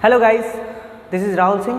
Hello guys, this is Rahul Singh.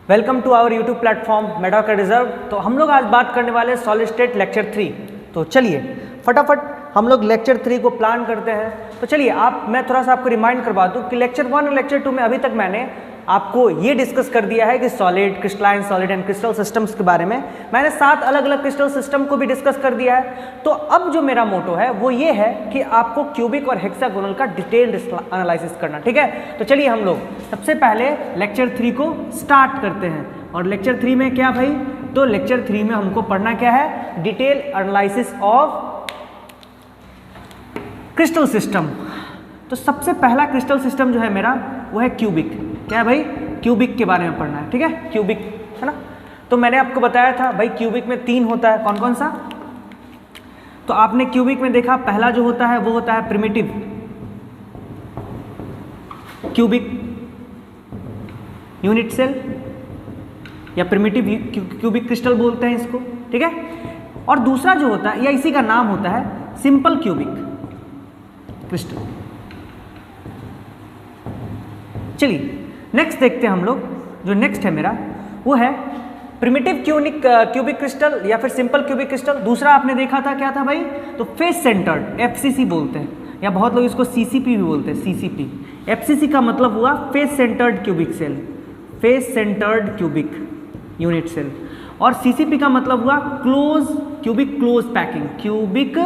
Welcome to our YouTube platform मेडॉकर रिजर्व। तो हम लोग आज बात करने वाले हैं सॉलिड स्टेट लेक्चर 3। तो चलिए फटाफट हम लोग लेक्चर 3 को प्लान करते हैं। तो चलिए मैं थोड़ा सा आपको रिमाइंड करवा दूं कि लेक्चर 1 और लेक्चर 2 में अभी तक मैंने आपको ये डिस्कस कर दिया है कि solid, crystalline, solid and crystal systems के बारे में मैंने 7 अलग अलग क्रिस्टल सिस्टम को भी डिस्कस कर दिया है। तो अब जो मेरा मोटो है वो ये है कि आपको क्यूबिक और हेक्सागोनल का डिटेल्ड एनालिसिस करना, ठीक है। तो चलिए हम लोग सबसे पहले लेक्चर 3 को स्टार्ट करते हैं। और लेक्चर 3 में क्या भाई, तो लेक्चर 3 में हमको पढ़ना क्या है, detail analysis of crystal system. तो सबसे पहला क्रिस्टल सिस्टम जो है मेरा वो है क्यूबिक। क्या है भाई, क्यूबिक के बारे में पढ़ना है, ठीक है। क्यूबिक है ना। तो मैंने आपको बताया था भाई क्यूबिक में 3 होता है, कौन कौन सा। तो आपने क्यूबिक में देखा पहला जो होता है वो होता है प्रिमिटिव क्यूबिक यूनिट सेल या प्रिमिटिव क्यूबिक क्रिस्टल बोलते हैं इसको, ठीक है। और दूसरा जो होता है या इसी का नाम होता है सिंपल क्यूबिक क्रिस्टल। चलिए नेक्स्ट देखते हैं हम लोग। जो नेक्स्ट है मेरा वो है प्रिमिटिव क्यूबिक क्रिस्टल या फिर सिंपल क्यूबिक क्रिस्टल। दूसरा आपने देखा था क्या था भाई, तो फेस सेंटर्ड एफसीसी बोलते हैं या बहुत लोग इसको सीसीपी भी बोलते हैं, सीसीपी। एफसीसी का मतलब हुआ face centred cubic cell, face centred cubic unit cell. और सीसीपी का मतलब हुआ cubic close packing, cubic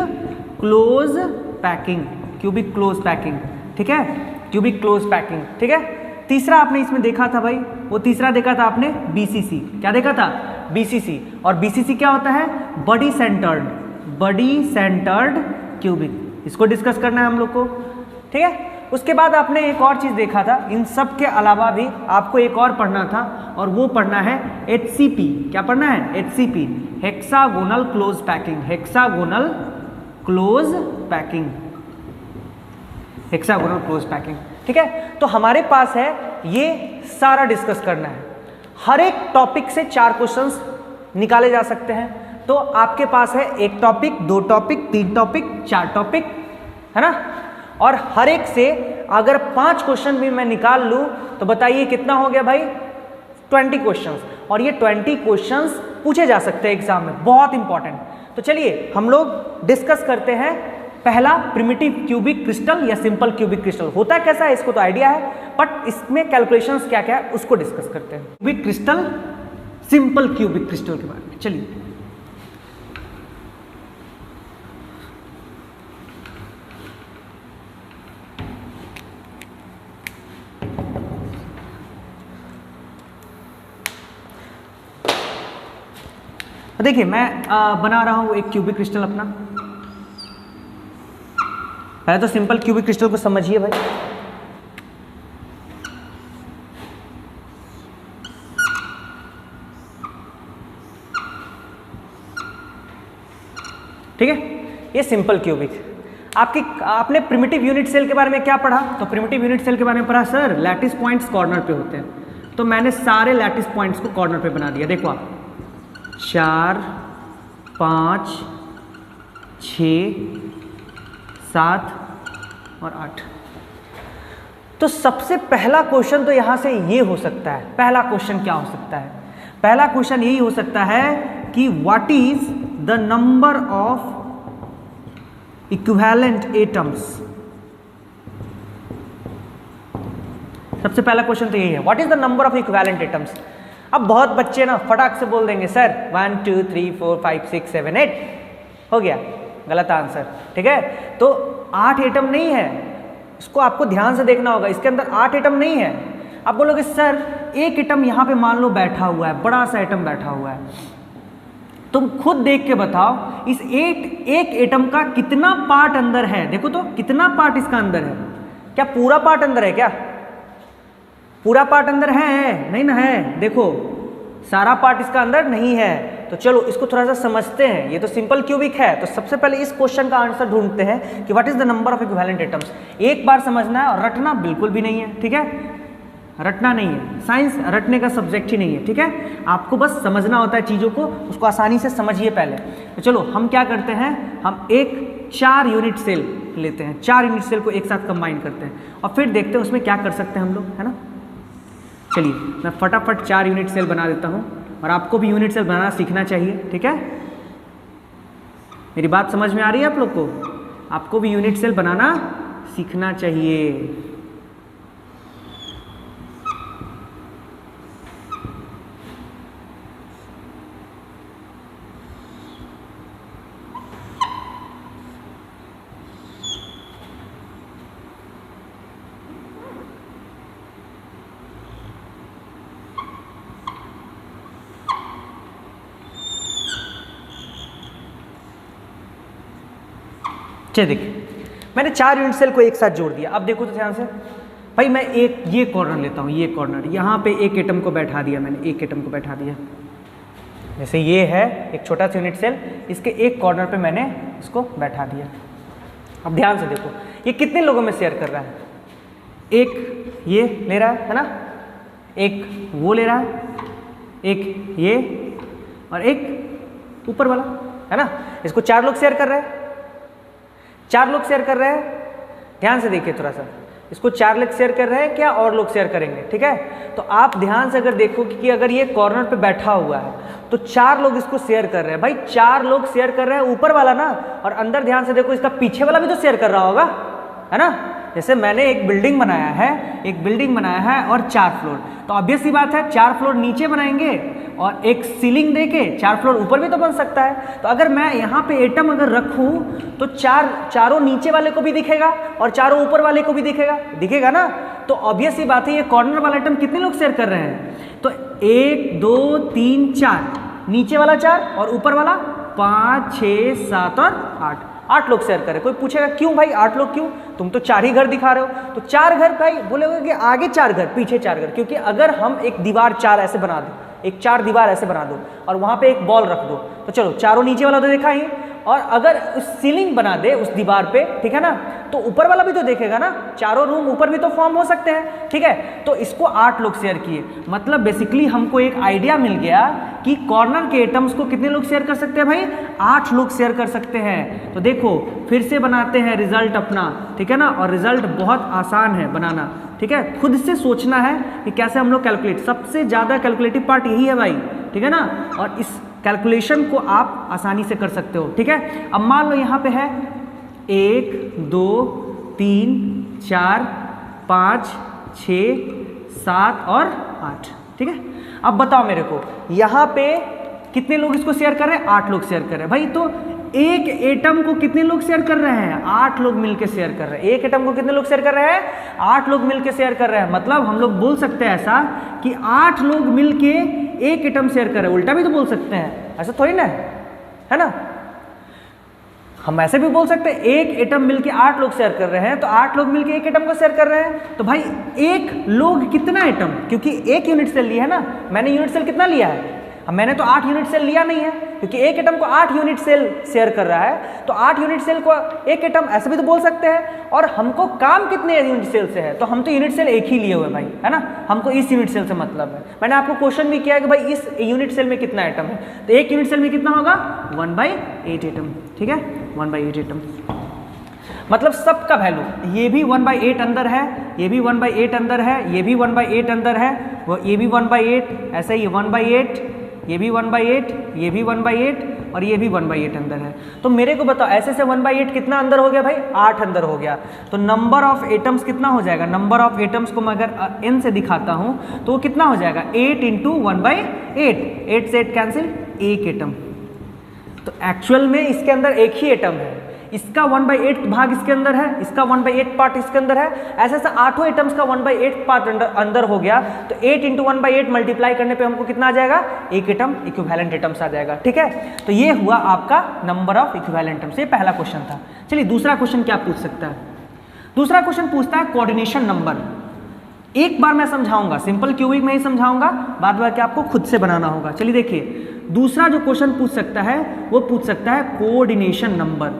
close packing, cubic close packing, ठीक है, क्यूबिक क्लोज पैकिंग, ठीक है। तीसरा आपने इसमें देखा था भाई, वो तीसरा देखा था आपने बीसीसी। क्या देखा था, बीसीसी। और बीसीसी क्या होता है, बॉडी सेंटर्ड क्यूबिक। इसको डिस्कस करना है हम लोग को, ठीक है। उसके बाद आपने एक और चीज देखा था, इन सब के अलावा भी आपको एक और पढ़ना था और वो पढ़ना है एचसीपी। क्या पढ़ना है, HCP, hexagonal close packing, hexagonal close packing, hexagonal close packing, ठीक है। तो हमारे पास है ये सारा डिस्कस करना है। हर एक टॉपिक से 4 क्वेश्चंस निकाले जा सकते हैं। तो आपके पास है 1 टॉपिक, 2 टॉपिक, 3 टॉपिक, 4 टॉपिक, है ना। और हर एक से अगर 5 क्वेश्चन भी मैं निकाल लूं तो बताइए कितना हो गया भाई, 20 क्वेश्चंस। और ये 20 क्वेश्चंस पूछे जा सकते हैं एग्जाम में, बहुत इंपॉर्टेंट। तो चलिए हम लोग डिस्कस करते हैं पहला प्रिमिटिव क्यूबिक क्रिस्टल या सिंपल क्यूबिक क्रिस्टल होता है कैसा है, इसको तो आइडिया है, बट इसमें कैलकुलेशंस क्या क्या है उसको डिस्कस करते हैं। Cubic crystal, simple cubic crystal के बारे में चलिए। देखिए मैं बना रहा हूं एक क्यूबिक क्रिस्टल अपना। पहले तो सिंपल क्यूबिक क्रिस्टल को समझिए भाई। ठीक है, ये सिंपल क्यूबिक। आपने प्रिमिटिव यूनिट सेल के बारे में क्या पढ़ा, तो प्रिमिटिव यूनिट सेल के बारे में पढ़ा सर लैटिस पॉइंट्स कॉर्नर पे होते हैं। तो मैंने सारे लैटिस पॉइंट्स को कॉर्नर पे बना दिया। देखो आप 4, 5, 6, 7 और 8। तो सबसे पहला क्वेश्चन तो यहां से ये हो सकता है। पहला क्वेश्चन क्या हो सकता है, पहला क्वेश्चन यही हो सकता है कि what is the number of equivalent atoms. सबसे पहला क्वेश्चन तो यही है, what is the number of equivalent atoms. अब बहुत बच्चे ना फटाक से बोल देंगे सर 1 2 3 4 5 6 7 8 हो गया, गलत आंसर, ठीक है। तो 8 एटम नहीं है, इसको आपको ध्यान से देखना होगा। इसके अंदर 8 एटम नहीं है। आप बोलोगे सर एक एटम यहाँ पे मान लो बैठा हुआ है, बड़ा सा एटम बैठा हुआ है, तुम खुद देख के बताओ इस एक एटम का कितना पार्ट अंदर है। देखो तो कितना पार्ट इसका अंदर है, क्या पूरा पार्ट अंदर है, क्या पूरा पार्ट अंदर है, नहीं ना है। देखो सारा पार्ट इसका अंदर नहीं है। तो चलो इसको थोड़ा सा समझते हैं। ये तो सिंपल क्यूबिक है, तो सबसे पहले इस क्वेश्चन का आंसर ढूंढते हैं कि what is the number of equivalent atoms. एक बार समझना है और रटना बिल्कुल भी नहीं है, ठीक है, रटना नहीं है। साइंस रटने का सब्जेक्ट ही नहीं है, ठीक है। आपको बस समझना होता है चीज़ों को, उसको आसानी से समझिए पहले। तो चलो हम क्या करते हैं, हम 4 यूनिट सेल लेते हैं, 4 यूनिट सेल को एक साथ कंबाइन करते हैं और फिर देखते हैं उसमें क्या कर सकते हैं हम लोग, है ना। चलिए मैं फटाफट 4 यूनिट सेल बना देता हूँ, और आपको भी यूनिट सेल बनाना सीखना चाहिए, ठीक है। मेरी बात समझ में आ रही है आप लोग को? आपको भी यूनिट सेल बनाना सीखना चाहिए। चलिए देखिए, मैंने 4 यूनिट सेल को एक साथ जोड़ दिया। अब देखो तो ध्यान से भाई, मैं एक ये कॉर्नर लेता हूँ, ये कॉर्नर यहाँ पे एक एटम को बैठा दिया मैंने, एक एटम को बैठा दिया। जैसे ये है एक छोटा सा यूनिट सेल, इसके एक कॉर्नर पे मैंने इसको बैठा दिया। अब ध्यान से देखो, ये कितने लोगों में शेयर कर रहा है? एक ये ले रहा है ना, एक वो ले रहा है, एक ये, और एक ऊपर वाला, है ना। इसको 4 लोग शेयर कर रहे हैं, 4 लोग शेयर कर रहे हैं। ध्यान से देखिए थोड़ा सा, इसको 4 लोग शेयर कर रहे हैं, क्या और लोग शेयर करेंगे, ठीक है। तो आप ध्यान से अगर देखो कि अगर ये कॉर्नर पे बैठा हुआ है तो 4 लोग इसको शेयर कर रहे हैं। भाई 4 लोग शेयर कर रहे हैं ऊपर वाला ना, और अंदर ध्यान से देखो इसका पीछे वाला भी तो शेयर कर रहा होगा, है ना। जैसे मैंने एक बिल्डिंग बनाया है और 4 फ्लोर, तो ऑब्वियस सी बात है 4 फ्लोर नीचे बनाएंगे और एक सीलिंग देके 4 फ्लोर ऊपर भी तो बन सकता है। तो अगर मैं यहाँ पे एटम अगर रखूँ तो चारों नीचे वाले को भी दिखेगा और चारों ऊपर वाले को भी दिखेगा ना। तो ऑब्वियस सी बात है ये कॉर्नर वाला एटम कितने लोग शेयर कर रहे हैं? तो 1 2 3 4, नीचे वाला 4 और ऊपर वाला 5 6 7 और 8 लोग शेयर करें। कोई पूछेगा क्यों भाई 8 लोग क्यों? तुम तो 4 ही घर दिखा रहे हो। तो 4 घर भाई बोलोगे कि आगे 4 घर पीछे 4 घर, क्योंकि अगर हम एक दीवार 4 ऐसे बना दें, एक 4 दीवार ऐसे बना दो और वहां पे एक बॉल रख दो, तो चलो चारों नीचे वाला तो देखा ही, और अगर उस सीलिंग बना दे उस दीवार पे, ठीक है ना, तो ऊपर वाला भी तो देखेगा ना। चारों रूम ऊपर भी तो फॉर्म हो सकते हैं, ठीक है। तो इसको 8 लोग शेयर किए, मतलब बेसिकली हमको एक आइडिया मिल गया कि कॉर्नर के एटम्स को कितने लोग शेयर कर सकते हैं भाई? 8 लोग शेयर कर सकते हैं। तो देखो फिर से बनाते हैं रिजल्ट अपना, ठीक है ना, और रिजल्ट बहुत आसान है बनाना, ठीक है। खुद से सोचना है कि कैसे हम लोग कैलकुलेट, सबसे ज़्यादा कैलकुलेटिव पार्ट यही है भाई, ठीक है ना, और इस कैलकुलेशन को आप आसानी से कर सकते हो, ठीक है। अब मान लो यहाँ पे है 1 2 3 4 5 6 7 और 8, ठीक है। अब बताओ मेरे को यहाँ पे कितने लोग इसको शेयर कर रहे हैं? 8 लोग शेयर कर रहे हैं भाई। तो एक एटम को कितने लोग शेयर कर रहे हैं? 8 लोग मिलकर शेयर कर रहे हैं। एक एटम को कितने लोग शेयर कर रहे हैं? 8 लोग मिलकर शेयर कर रहे हैं। मतलब हम लोग बोल सकते हैं ऐसा कि 8 लोग मिलके एक एटम शेयर कर रहे हैं। उल्टा भी तो बोल सकते हैं, ऐसा थोड़ी ना है ना। हम ऐसे भी बोल सकते हैं एक एटम मिलके 8 लोग शेयर कर रहे हैं, तो 8 लोग मिलके एक एटम को शेयर कर रहे हैं। तो भाई एक लोग कितना एटम, क्योंकि एक यूनिट सेल लिया है ना, मैंने यूनिट सेल कितना लिया है? अब मैंने तो 8 यूनिट सेल लिया नहीं है, क्योंकि एक एटम को 8 यूनिट सेल शेयर कर रहा है, तो 8 यूनिट सेल को एक एटम ऐसे भी तो बोल सकते हैं। और हमको काम कितने यूनिट सेल से है, तो हम तो यूनिट सेल एक ही लिए हुए भाई, है ना। हमको इस यूनिट सेल से मतलब है। मैंने आपको क्वेश्चन भी किया कि भाई इस यूनिट सेल में कितना एटम है, तो एक यूनिट सेल में कितना होगा? 1/8 एटम, ठीक है, 1/8 एटम। मतलब सबका वैल्यू, ये भी 1/8 अंदर है, ये भी 1/8 अंदर है, ये भी 1/8 अंदर है, वो ये भी 1/8, ऐसे ही 1/8, ये भी 1/8, ये भी 1/8 और ये भी 1/8 अंदर है। तो मेरे को बताओ ऐसे से 1/8 कितना अंदर हो गया भाई? 8 अंदर हो गया। तो नंबर ऑफ एटम्स कितना हो जाएगा? नंबर ऑफ एटम्स को मैं अगर n से दिखाता हूं तो वो कितना हो जाएगा? 8 × 1/8, 8 से 8 कैंसिल, एक एटम। तो एक्चुअल में इसके अंदर एक ही एटम है, इसका 1/8 भाग इसके अंदर है, इसका 1/8 पार्ट इसके अंदर है। ऐसे ऐसे 8 एटम्स का 1/8 पार्ट अंदर हो गया। तो 8 × 1/8 मल्टीप्लाई करने पे हमको कितना आ जाएगा? एक एटम, इक्विवेलेंट एटम्स आ जाएगा, ठीक है। तो ये हुआ आपका नंबर ऑफ इक्विवेलेंट एटम्स। ये पहला क्वेश्चन था। चलिए दूसरा क्वेश्चन क्या पूछ सकता है? दूसरा क्वेश्चन पूछता है कोऑर्डिनेशन नंबर। एक बार मैं समझाऊंगा, सिंपल क्यूबिक में ही समझाऊंगा, बाद में आपको खुद से बनाना होगा। चलिए देखिए दूसरा जो क्वेश्चन पूछ सकता है वो पूछ सकता है coordination number.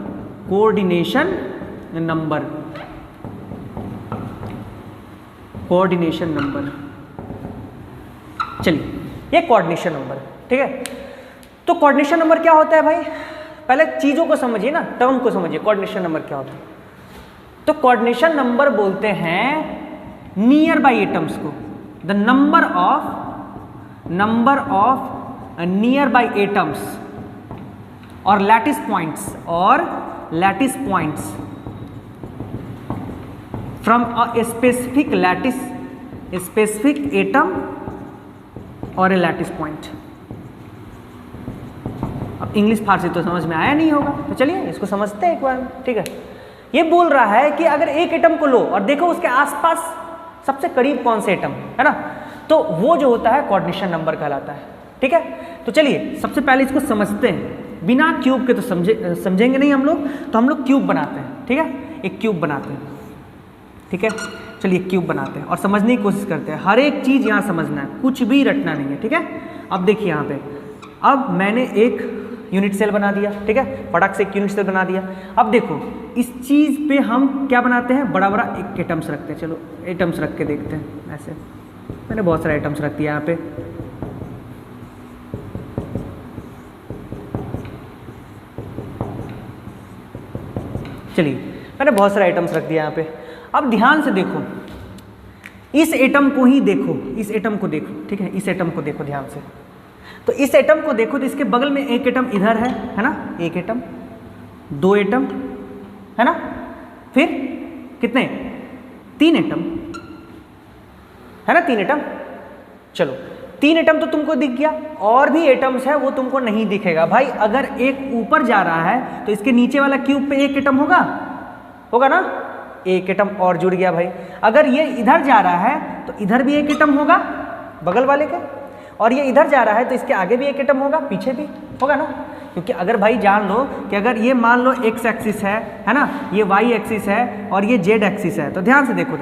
Coordination number, coordination number. चलिए ये कोऑर्डिनेशन नंबर, ठीक है। तो कोऑर्डिनेशन नंबर क्या होता है भाई? पहले चीजों को समझिए ना, टर्म को समझिए। कोऑर्डिनेशन नंबर क्या होता है? तो कोऑर्डिनेशन नंबर बोलते हैं नियर बाई एटम्स को, the number of near by atoms और lattice points from a specific atom और ए लैटिस पॉइंट। अब इंग्लिश फारसी तो समझ में आया नहीं होगा, तो चलिए इसको समझते हैं एक बार, ठीक है। ये बोल रहा है कि अगर एक एटम को लो और देखो उसके आसपास सबसे करीब कौन से एटम है ना, तो वो जो होता है कोऑर्डिनेशन नंबर कहलाता है, ठीक है। तो चलिए सबसे पहले इसको समझते हैं, बिना क्यूब के तो समझेंगे नहीं हम लोग, तो हम लोग क्यूब बनाते हैं, ठीक है। एक क्यूब बनाते हैं, ठीक है। चलिए क्यूब बनाते हैं और समझने की कोशिश करते हैं, हर एक चीज़ यहाँ समझना है, कुछ भी रटना नहीं है, ठीक है। अब देखिए यहाँ पे, अब मैंने एक यूनिट सेल बना दिया, ठीक है, फटाक से एक यूनिट सेल बना दिया। अब देखो इस चीज़ पे हम क्या बनाते हैं, बड़ा बड़ा एक एटम्स रखते हैं। चलो एटम्स रख के देखते हैं, ऐसे मैंने बहुत सारे एटम्स रख दिया यहाँ पे। चलिए मैंने बहुत सारे आइटम्स रख दिया यहाँ पे। अब ध्यान से देखो, इस एटम को ही देखो, इस एटम को देखो, ठीक है, इस एटम को देखो ध्यान से। तो इस एटम को देखो तो इसके बगल में एक एटम इधर है ना, एक एटम, दो एटम है ना, फिर कितने, तीन एटम है ना, तीन एटम। चलो तीन एटम तो तुमको दिख गया, और भी एटम्स है वो तुमको नहीं दिखेगा भाई। अगर एक ऊपर जा रहा है तो इसके नीचे वाला क्यूब पे एक एटम होगा ना, एक एटम और जुड़ गया भाई। अगर ये इधर जा रहा है तो इधर भी एक एटम होगा बगल वाले के, और ये इधर जा रहा है तो इसके आगे भी एक एटम होगा, पीछे भी होगा ना। क्योंकि अगर भाई जान लो कि अगर ये मान लो एक्स एक्सिस है ना, ये वाई एक्सिस है और ये जेड एक्सिस है, तो ध्यान से देखो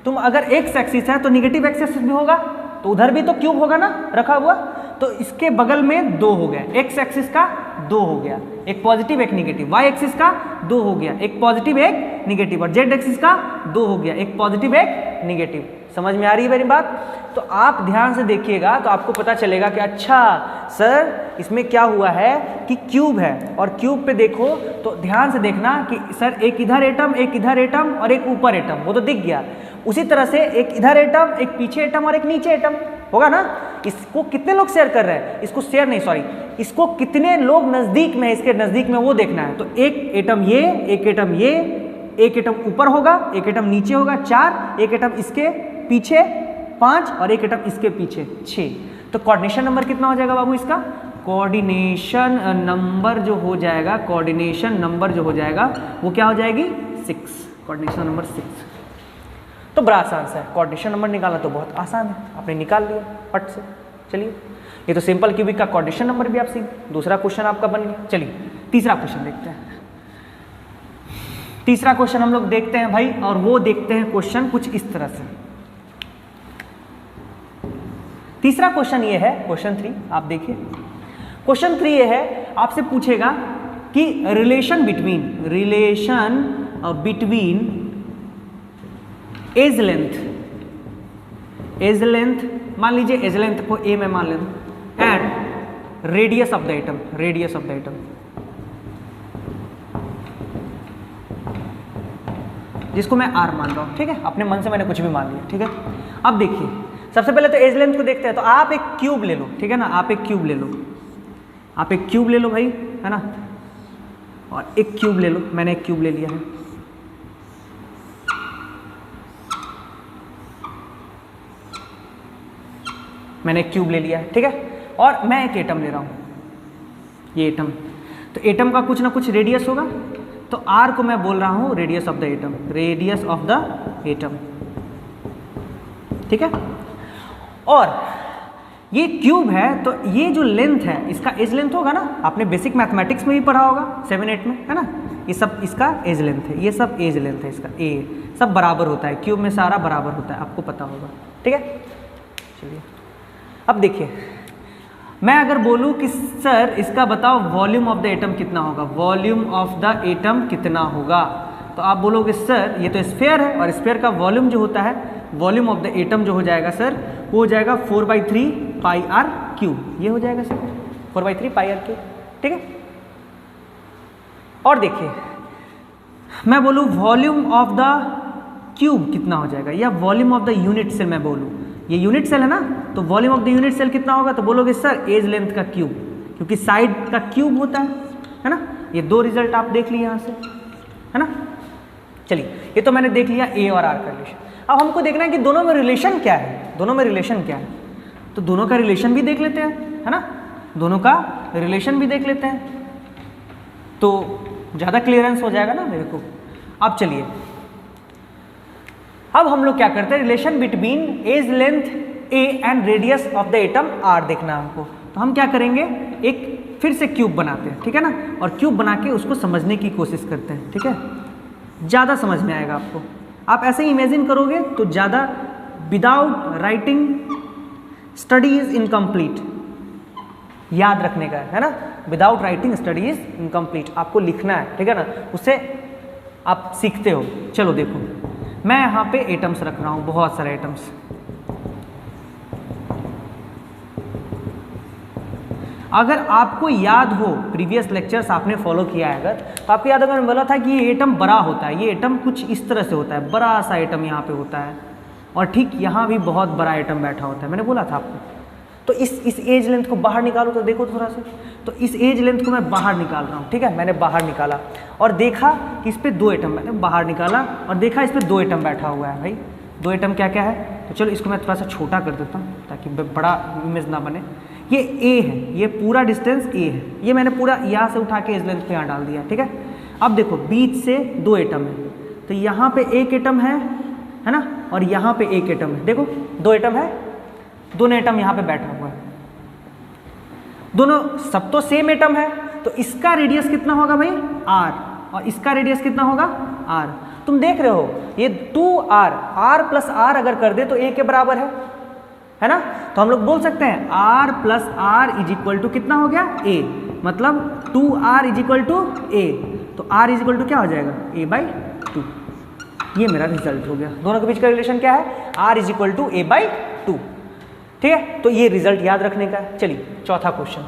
तुम, अगर एक्स एक्सिस है तो निगेटिव एक्सिस भी होगा, तो उधर भी तो क्यूब होगा ना रखा हुआ। तो इसके बगल में दो हो गया, एक्स एक्सिस का दो हो गया, एक पॉजिटिव एक निगेटिव, वाई एक्सिस का दो हो गया, एक पॉजिटिव एक निगेटिव, और जेड एक्सिस का दो हो गया, एक पॉजिटिव एक निगेटिव। समझ में आ रही है मेरी बात? तो आप ध्यान से देखिएगा तो आपको पता चलेगा कि अच्छा सर इसमें क्या हुआ है कि क्यूब है, और क्यूब पे देखो तो ध्यान से देखना कि सर एक इधर एटम और एक ऊपर एटम, वो तो दिख गया। उसी तरह से एक इधर एटम, एक पीछे एटम और एक नीचे एटम होगा ना। इसको कितने लोग शेयर कर रहे हैं, इसको शेयर नहीं सॉरी, इसको कितने लोग नज़दीक में, इसके नज़दीक में वो देखना है। तो एक एटम ये, एक एटम ये, एक एटम ऊपर होगा, एक एटम नीचे होगा, 4, एक एटम इसके पीछे 5 और एक एटम इसके पीछे 6। तो कोऑर्डिनेशन नंबर कितना हो जाएगा बाबू इसका? कोऑर्डिनेशन नंबर जो हो जाएगा, कोऑर्डिनेशन नंबर जो हो जाएगा वो क्या हो जाएगी? 6। Coordination number 6। तो बड़ा आसान सा है, कोऑर्डिनेशन नंबर निकालना तो बहुत आसान है, आपने निकाल लिया फट से। चलिए ये तो सिंपल क्यूबिक का कोऑर्डिनेशन नंबर भी आप सीख, दूसरा क्वेश्चन आपका बन गया। चलिए तीसरा क्वेश्चन देखते हैं। तीसरा क्वेश्चन हम लोग देखते हैं भाई, और वो देखते हैं क्वेश्चन कुछ इस तरह से। तीसरा क्वेश्चन ये है, क्वेश्चन 3 आप देखिए। क्वेश्चन 3 ये है, आपसे पूछेगा कि रिलेशन बिटवीन एज लेंथ मान लीजिए, एज लेंथ को ए में मान लें, and radius of the atom, जिसको मैं आर मान रहा हूं, ठीक है, अपने मन से मैंने कुछ भी मान लिया, ठीक है। अब देखिए सबसे पहले तो एज लेंथ को देखते हैं। तो आप एक क्यूब ले लो, ठीक है ना, आप एक क्यूब ले लो भाई, है ना, और एक क्यूब ले लो, मैंने एक क्यूब ले लिया है। मैंने एक क्यूब ले लिया है, ठीक है, और मैं एक एटम ले रहा हूं, ये एटम। तो एटम का कुछ ना कुछ रेडियस होगा, तो आर को मैं बोल रहा हूं रेडियस ऑफ द एटम, ठीक है। और ये क्यूब है, तो ये जो लेंथ है इसका एज लेंथ होगा ना, आपने बेसिक मैथमेटिक्स में भी पढ़ा होगा 7-8 में, है ना। ये सब इसका एज लेंथ है, ये सब एज लेंथ है इसका, ए सब बराबर होता है, क्यूब में सारा बराबर होता है, आपको पता होगा, ठीक है। चलिए अब देखिए, मैं अगर बोलूं कि सर इसका बताओ वॉल्यूम ऑफ द एटम कितना होगा, तो आप बोलोगे सर ये तो स्फीयर है, और स्फीयर का वॉल्यूम जो होता है, वॉल्यूम ऑफ द एटम जो हो जाएगा सर, वो हो जाएगा 4/3 पाई आर क्यूब। ये हो जाएगा सर 4/3 पाई आर क्यूब, ठीक है। और देखिए मैं बोलूं वॉल्यूम ऑफ द क्यूब कितना हो जाएगा, या वॉल्यूम ऑफ द यूनिट से मैं बोलूं, ये यूनिट सेल है ना, तो volume of the unit cell कितना होगा, तो बोलोगे सर एज लेंथ का क्यूब, क्योंकि साइड का क्यूब होता है ना। ये दो रिजल्ट आप देख लिए यहाँ से, है ना। चलिए ये तो मैंने देख लिया ए और आर का रिलेशन। अब हमको देखना है कि दोनों में रिलेशन क्या है, दोनों में रिलेशन क्या है, तो दोनों का रिलेशन भी देख लेते हैं, है ना, दोनों का रिलेशन भी देख लेते हैं, तो ज़्यादा क्लियरेंस हो जाएगा ना मेरे को। अब चलिए, अब हम लोग क्या करते हैं, relation between edge length a and radius of the atom r देखना है हमको। तो हम क्या करेंगे, एक फिर से क्यूब बनाते हैं, ठीक है ना, और क्यूब बना के उसको समझने की कोशिश करते हैं, ठीक है, ज़्यादा समझ में आएगा आपको। आप ऐसे ही इमेजिन करोगे तो ज़्यादा, without writing study is incomplete, याद रखने का है ना, without writing study is incomplete, आपको लिखना है, ठीक है ना, उससे आप सीखते हो। चलो देखो, मैं यहाँ पे एटम्स रख रहा हूँ, बहुत सारे एटम्स। अगर आपको याद हो, प्रीवियस लेक्चर्स आपने फॉलो किया है अगर, तो आपको याद होगा मैंने बोला था कि ये एटम बड़ा होता है, ये एटम कुछ इस तरह से होता है, बड़ा सा एटम यहाँ पे होता है, और ठीक यहाँ भी बहुत बड़ा एटम बैठा होता है, मैंने बोला था आपको। तो इस एज लेंथ को बाहर निकालो, तो देखो थोड़ा सा, तो इस एज लेंथ को मैं बाहर निकाल रहा हूँ, ठीक है, मैंने बाहर निकाला और देखा कि इस पर दो एटम, मैंने बाहर निकाला और देखा इस पर दो एटम बैठा हुआ है। भाई दो एटम क्या क्या है, तो चलो इसको मैं थोड़ा सा छोटा कर देता हूँ ताकि बड़ा इमेज ना बने। ये ए है, ये पूरा डिस्टेंस ए है, ये मैंने पूरा यहाँ से उठा के एज लेंथ पे यहाँ डाल दिया, ठीक है। अब देखो बीच से दो एटम है, तो यहाँ पे एक एटम है ना, और यहाँ पे एक एटम है, देखो दो एटम है, दोनों एटम यहाँ पे बैठा हुआ है, दोनों सब तो सेम एटम है, तो इसका रेडियस कितना होगा भाई आर, और इसका रेडियस कितना होगा आर। तुम देख रहे हो ये 2r, r प्लस आर अगर कर दे तो a के बराबर है ना, तो हम लोग बोल सकते हैं r plus r is equal to कितना हो गया a, मतलब 2r is equal to a, तो r इज इक्वल टू क्या हो जाएगा a/2। ये मेरा रिजल्ट हो गया, दोनों के बीच का रिलेशन क्या है, r is equal to a/2, ठीक है। तो ये रिजल्ट याद रखने का है। चलिए चौथा क्वेश्चन,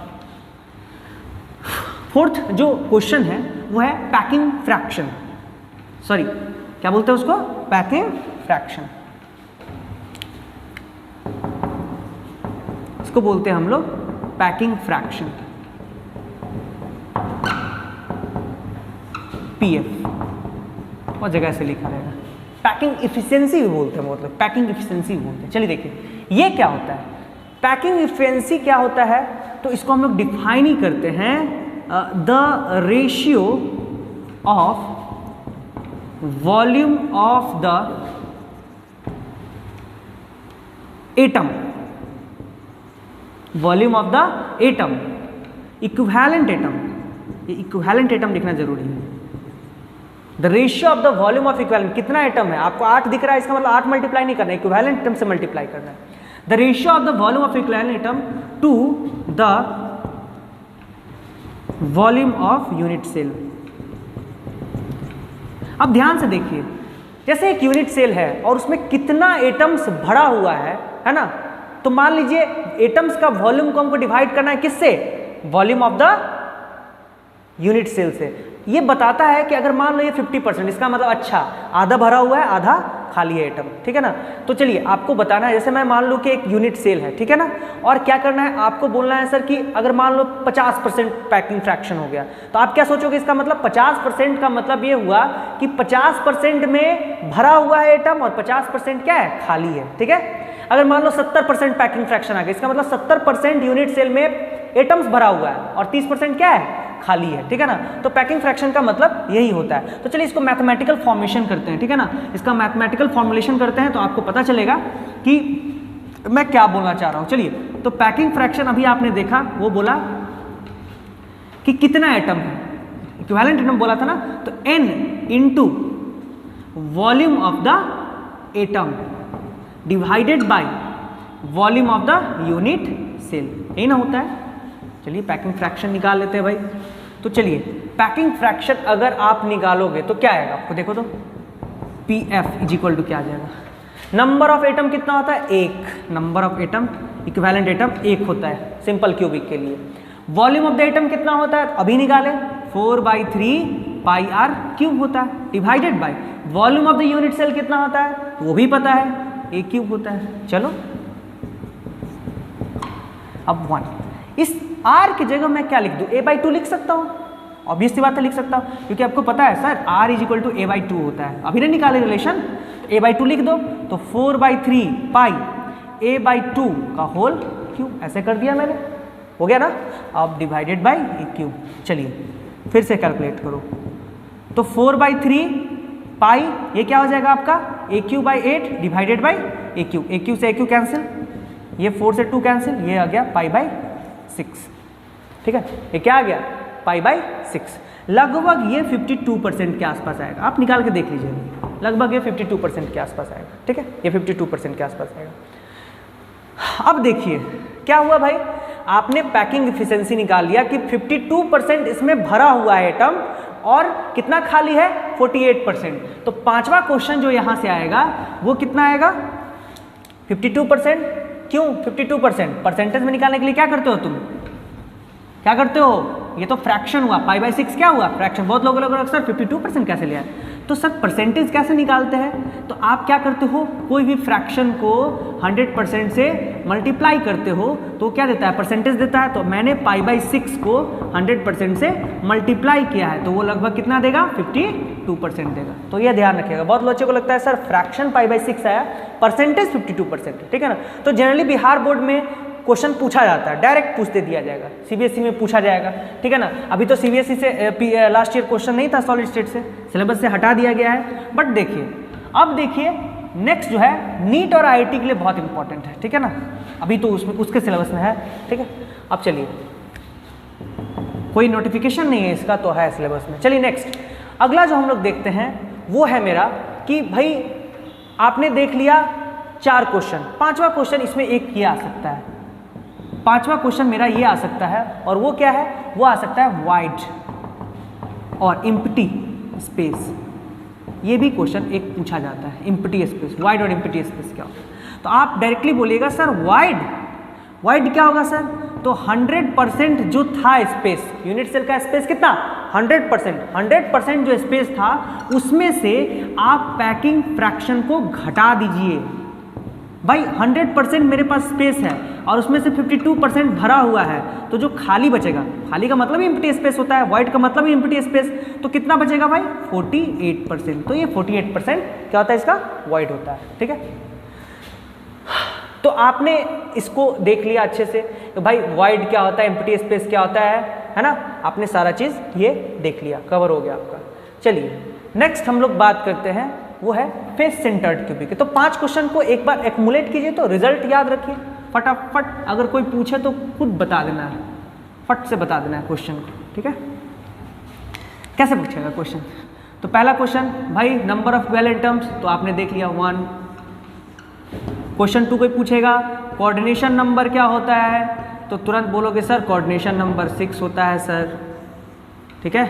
फोर्थ जो क्वेश्चन है वो है पैकिंग फ्रैक्शन, सॉरी क्या बोलते हैं उसको, पैकिंग फ्रैक्शन, इसको बोलते हैं हम लोग पैकिंग फ्रैक्शन, पीएफ, और जगह से लिखा रहेगा। पैकिंग इफिशिएंसी भी बोलते हैं, मतलब पैकिंग इफिशिएंसी भी बोलते हैं। चलिए देखिए ये क्या होता है, पैकिंग इफिशिएंसी क्या होता है, तो इसको हम लोग डिफाइन ही करते हैं, the ratio of volume of the atom, volume of the atom, equivalent atom, ये इक्विवेलेंट एटम लिखना जरूरी है। The ratio of the volume of equivalent, कितना एटम है, आपको 8 दिख रहा है, इसका मतलब 8 मल्टीप्लाई नहीं करना है, इक्विवेलेंट एटम से मल्टीप्लाई करना है। The ratio of the volume of equivalent atom to the volume of unit cell. अब ध्यान से देखिए, जैसे एक यूनिट सेल है और उसमें कितना एटम्स भरा हुआ है ना, तो मान लीजिए एटम्स का वॉल्यूम को हमको डिवाइड करना है किससे, volume of the unit cell से। ये बताता है कि अगर मान लो ये 50%, इसका मतलब अच्छा आधा भरा हुआ है आधा खाली है एटम, ठीक है ना। तो चलिए आपको बताना है, जैसे मैं मान लूँ कि एक यूनिट सेल है, ठीक है ना, और क्या करना है आपको बोलना है सर कि अगर मान लो 50% पैकिंग फ्रैक्शन हो गया, तो आप क्या सोचोगे, इसका मतलब 50% का मतलब ये हुआ कि 50% में भरा हुआ है एटम और 50% क्या है खाली है, ठीक है। अगर मान लो 70% पैकिंग फ्रैक्शन आ गया, इसका मतलब 70% यूनिट सेल में एटम्स भरा हुआ है और 30% क्या है खाली है, ठीक है ना। तो पैकिंग फ्रैक्शन का मतलब यही होता है। तो चलिए इसको मैथमेटिकल फॉर्मेशन करते हैं, ठीक है ना, इसका मैथमेटिकल फॉर्मुलेशन करते हैं तो आपको पता चलेगा कि मैं क्या बोलना चाह रहा हूं। चलिए तो पैकिंग फ्रैक्शन अभी आपने देखा, वो बोला कि कितना एटम है, इक्विवेलेंट एटम बोला था ना, तो n into volume of the atom divided by volume of the unit cell, यही ना होता है। चलिए पैकिंग फ्रैक्शन निकाल लेते हैं भाई। तो चलिए पैकिंग फ्रैक्शन अगर आप निकालोगे तो क्या आएगा आपको, देखो तो P F is equal to क्या आ जाएगा, नंबर ऑफ एटम कितना होता है, एक, number of atom equivalent atom एक होता है सिंपल क्यूबिक के लिए। वॉल्यूम ऑफ द एटम कितना होता है अभी निकाले, 4/3 पाई आर क्यूब होता है, divided by volume of the unit cell कितना होता है वो भी पता है, ए क्यूब होता है। चलो अब 1 इस r की जगह मैं क्या लिख दूँ, a/2 लिख सकता हूँ, ऑब्वियस सी बात है लिख सकता हूँ, क्योंकि आपको पता है sir r equal to a/2 होता है, अभी नहीं निकाले रिलेशन, a/2 लिख दो तो 4/3 पाई a/2 का होल क्यूब, ऐसे कर दिया मैंने, हो गया ना। अब डिवाइडेड बाई ए क्यूब, चलिए फिर से कैलकुलेट करो, तो 4/3 पाई ये क्या हो जाएगा आपका a/8 divided by a cube से ए क्यूब कैंसिल, ये 4 से 2 कैंसिल, ये आ गया π/6, ठीक है, ये क्या आ गया π/6, लगभग ये 52% के आसपास आएगा, आप निकाल के देख लीजिए, लगभग ये 52% के आसपास आएगा, ठीक है, ये 52% के आसपास आएगा। अब देखिए क्या हुआ भाई, आपने पैकिंग इफिशिएंसी निकाल लिया कि 52% इसमें भरा हुआ है एटम और कितना खाली है 48%, तो पांचवा क्वेश्चन जो यहां से आएगा वो कितना आएगा 52%, क्यों 52%, परसेंटेज में निकालने के लिए क्या करते हो तुम, क्या करते हो, ये तो फ्रैक्शन हुआ, π/6 क्या हुआ फ्रैक्शन, बहुत लोग अक्सर 52% कैसे लिया है, तो सर परसेंटेज कैसे निकालते हैं, तो आप क्या करते हो, कोई भी फ्रैक्शन को 100% से मल्टीप्लाई करते हो तो क्या देता है, परसेंटेज देता है, तो मैंने π/6 को 100% से मल्टीप्लाई किया है, तो वो लगभग कितना देगा 52% देगा, तो ये ध्यान रखिएगा, बहुत बच्चों को लगता है सर फ्रैक्शन π/6 आया, परसेंटेज 52%, ठीक है ना। तो जनरली बिहार बोर्ड में क्वेश्चन पूछा जाता है, डायरेक्ट पूछ दे दिया जाएगा, सीबीएसई में पूछा जाएगा, ठीक है ना। अभी तो सीबीएसई से लास्ट ईयर क्वेश्चन नहीं था सॉलिड स्टेट से, सिलेबस से हटा दिया गया है, बट देखिए अब देखिए नेक्स्ट जो है नीट और आईआईटी के लिए बहुत इंपॉर्टेंट है, ठीक है ना, अभी तो उसमें उसके सिलेबस में है, ठीक है। अब चलिए कोई नोटिफिकेशन नहीं है इसका, तो है सिलेबस में। चलिए नेक्स्ट अगला जो हम लोग देखते हैं वो है मेरा कि भाई आपने देख लिया 4 क्वेश्चन, पांचवा क्वेश्चन इसमें एक ये आ सकता है, पांचवा क्वेश्चन मेरा ये आ सकता है, और वो क्या है, वो आ सकता है वाइड और इम्प्टी स्पेस, ये भी क्वेश्चन एक पूछा जाता है, इम्प्टी स्पेस, वाइड और इम्प्टी स्पेस क्या होता है, तो आप डायरेक्टली बोलिएगा सर वाइड क्या होगा सर, तो 100% जो था स्पेस, यूनिट सेल का स्पेस कितना 100% जो स्पेस था उसमें से आप पैकिंग फ्रैक्शन को घटा दीजिए, भाई 100% मेरे पास स्पेस है और उसमें से 52% भरा हुआ है, तो जो खाली बचेगा, खाली का मतलब ही एम्प्टी स्पेस होता है, वाइड का मतलब ही एम्प्टी स्पेस, तो कितना बचेगा भाई 48%, तो ये 48% क्या होता है इसका वाइड होता है, ठीक है। तो आपने इसको देख लिया अच्छे से, तो भाई वाइड क्या होता है, एम्प्टी स्पेस क्या होता है ना, आपने सारा चीज़ ये देख लिया, कवर हो गया आपका। चलिए नेक्स्ट हम लोग बात करते हैं, वो है फेस सेंटर्ड क्यूबिक। तो 5 क्वेश्चन को एक बार एक्यूमुलेट कीजिए, तो रिजल्ट याद रखिए फटाफट, अगर कोई पूछे तो खुद बता देना है, फट से बता देना है क्वेश्चन को, ठीक है। कैसे पूछेगा क्वेश्चन, तो पहला क्वेश्चन भाई नंबर ऑफ वैलेंट टर्म्स, तो आपने देख लिया 1। क्वेश्चन 2 कोई पूछेगा कोऑर्डिनेशन नंबर क्या होता है, तो तुरंत बोलोगे सर कोऑर्डिनेशन नंबर 6 होता है सर, ठीक है।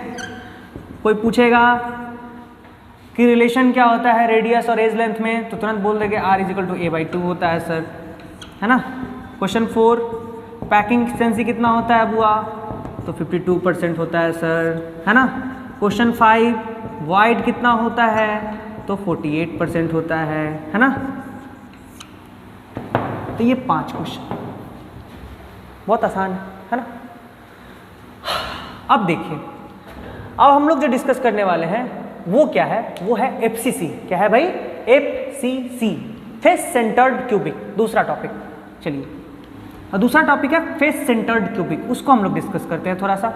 कोई पूछेगा कि रिलेशन क्या होता है रेडियस और एज लेंथ में, तो तुरंत बोल देंगे r = a/2 होता है सर, है ना। क्वेश्चन 4 पैकिंग एफिशिएंसी कितना होता है बुआ, तो 52% होता है सर, है ना। क्वेश्चन 5 वाइड कितना होता है, तो 48% होता है ना। तो ये 5 क्वेश्चन बहुत आसान है ना। अब देखिए, अब हम लोग जो डिस्कस करने वाले हैं वो क्या है, वो है एफसीसी। क्या है भाई, एफसीसी, फेस सेंटर्ड क्यूबिक, दूसरा टॉपिक। चलिए, और दूसरा टॉपिक है फेस सेंटर्ड क्यूबिक, उसको हम लोग डिस्कस करते हैं थोड़ा सा।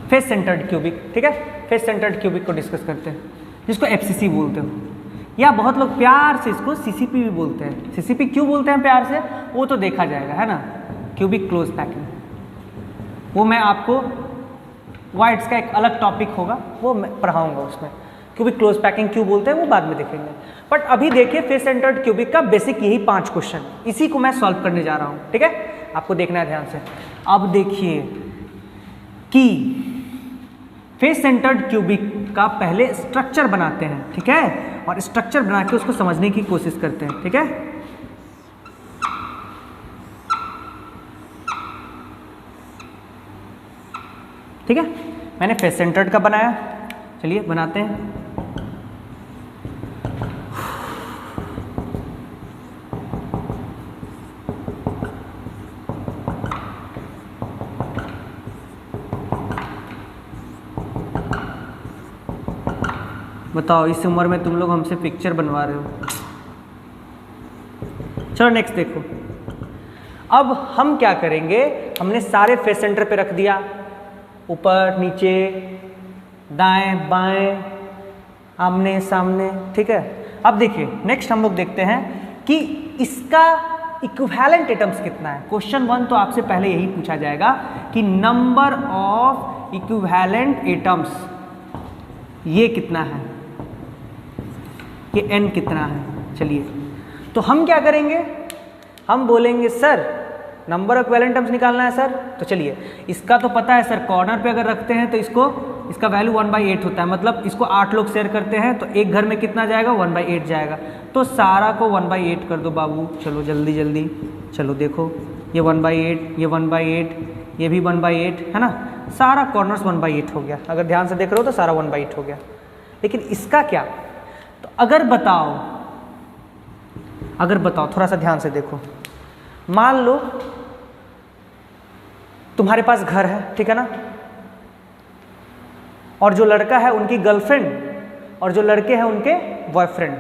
फेस सेंटर्ड क्यूबिक, ठीक है, फेस सेंटर्ड क्यूबिक को डिस्कस करते हैं, जिसको एफसीसी बोलते हो, या बहुत लोग प्यार से इसको सीसीपी भी बोलते हैं। सीसीपी क्यों बोलते हैं प्यार से, वो तो देखा जाएगा, है ना। क्यूबिक क्लोज पैकिंग, वो मैं आपको वाइड्स का एक अलग टॉपिक होगा, वो मैं पढ़ाऊंगा उसमें। क्यूबिक क्लोज पैकिंग क्यों बोलते हैं वो बाद में देखेंगे, बट अभी देखिए फेस सेंटर्ड क्यूबिक का बेसिक यही 5 क्वेश्चन, इसी को मैं सॉल्व करने जा रहा हूँ, ठीक है। आपको देखना है ध्यान से। अब देखिए कि फेस सेंटर्ड क्यूबिक का पहले स्ट्रक्चर बनाते हैं, ठीक है, और स्ट्रक्चर बना के उसको समझने की कोशिश करते हैं, ठीक है। ठीक है, मैंने फेस सेंटर्ड का बनाया, चलिए बनाते हैं। बताओ इस उम्र में तुम लोग हमसे पिक्चर बनवा रहे हो। चलो नेक्स्ट देखो, अब हम क्या करेंगे, हमने सारे फेस सेंटर पे रख दिया, ऊपर नीचे दाएं बाएं आमने सामने, ठीक है। अब देखिए नेक्स्ट हम लोग देखते हैं कि इसका इक्विवेलेंट एटम्स कितना है। क्वेश्चन 1 तो आपसे पहले यही पूछा जाएगा कि नंबर ऑफ इक्विवेलेंट एटम्स ये कितना है, ये n कितना है। चलिए तो हम क्या करेंगे, हम बोलेंगे sir number of equivalent atoms निकालना है सर। तो चलिए इसका तो पता है सर, कॉर्नर पे अगर रखते हैं तो इसका वैल्यू 1/8 होता है, मतलब इसको 8 लोग शेयर करते हैं तो एक घर में कितना जाएगा, 1/8 जाएगा। तो सारा को 1/8 कर दो बाबू। चलो जल्दी जल्दी, चलो देखो ये 1/8, ये 1/8, ये भी 1/8 है ना, सारा कॉर्नर्स 1/8 हो गया। अगर ध्यान से देख रहे हो तो सारा 1/8 हो गया। लेकिन इसका क्या, तो अगर बताओ थोड़ा सा ध्यान से देखो, मान लो तुम्हारे पास घर है, ठीक है ना, और जो लड़का है उनकी गर्लफ्रेंड और जो लड़के हैं उनके बॉयफ्रेंड,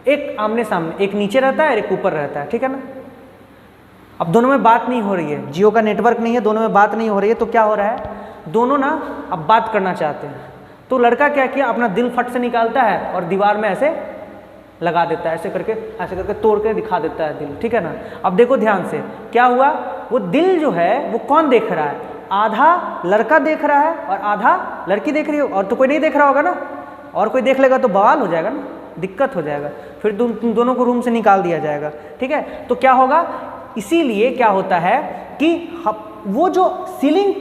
एक आमने सामने, एक नीचे रहता है और एक ऊपर रहता है, ठीक है ना। अब दोनों में बात नहीं हो रही है, जियो का नेटवर्क नहीं है, दोनों में बात नहीं हो रही है, तो क्या हो रहा है, दोनों ना अब बात करना चाहते हैं। तो लड़का क्या किया, अपना दिल फट से निकालता है और दीवार में ऐसे लगा देता है, ऐसे करके तोड़ के दिखा देता है दिल, ठीक है ना। अब देखो ध्यान से क्या हुआ, वो दिल जो है वो कौन देख रहा है, आधा लड़का देख रहा है और आधा लड़की देख रही हो, और तो कोई नहीं देख रहा होगा ना, और कोई देख लेगा तो बवाल हो जाएगा ना, दिक्कत हो जाएगा, फिर तुम दोनों को रूम से निकाल दिया जाएगा, ठीक है। तो क्या होगा, इसीलिए क्या होता है कि वो जो सीलिंग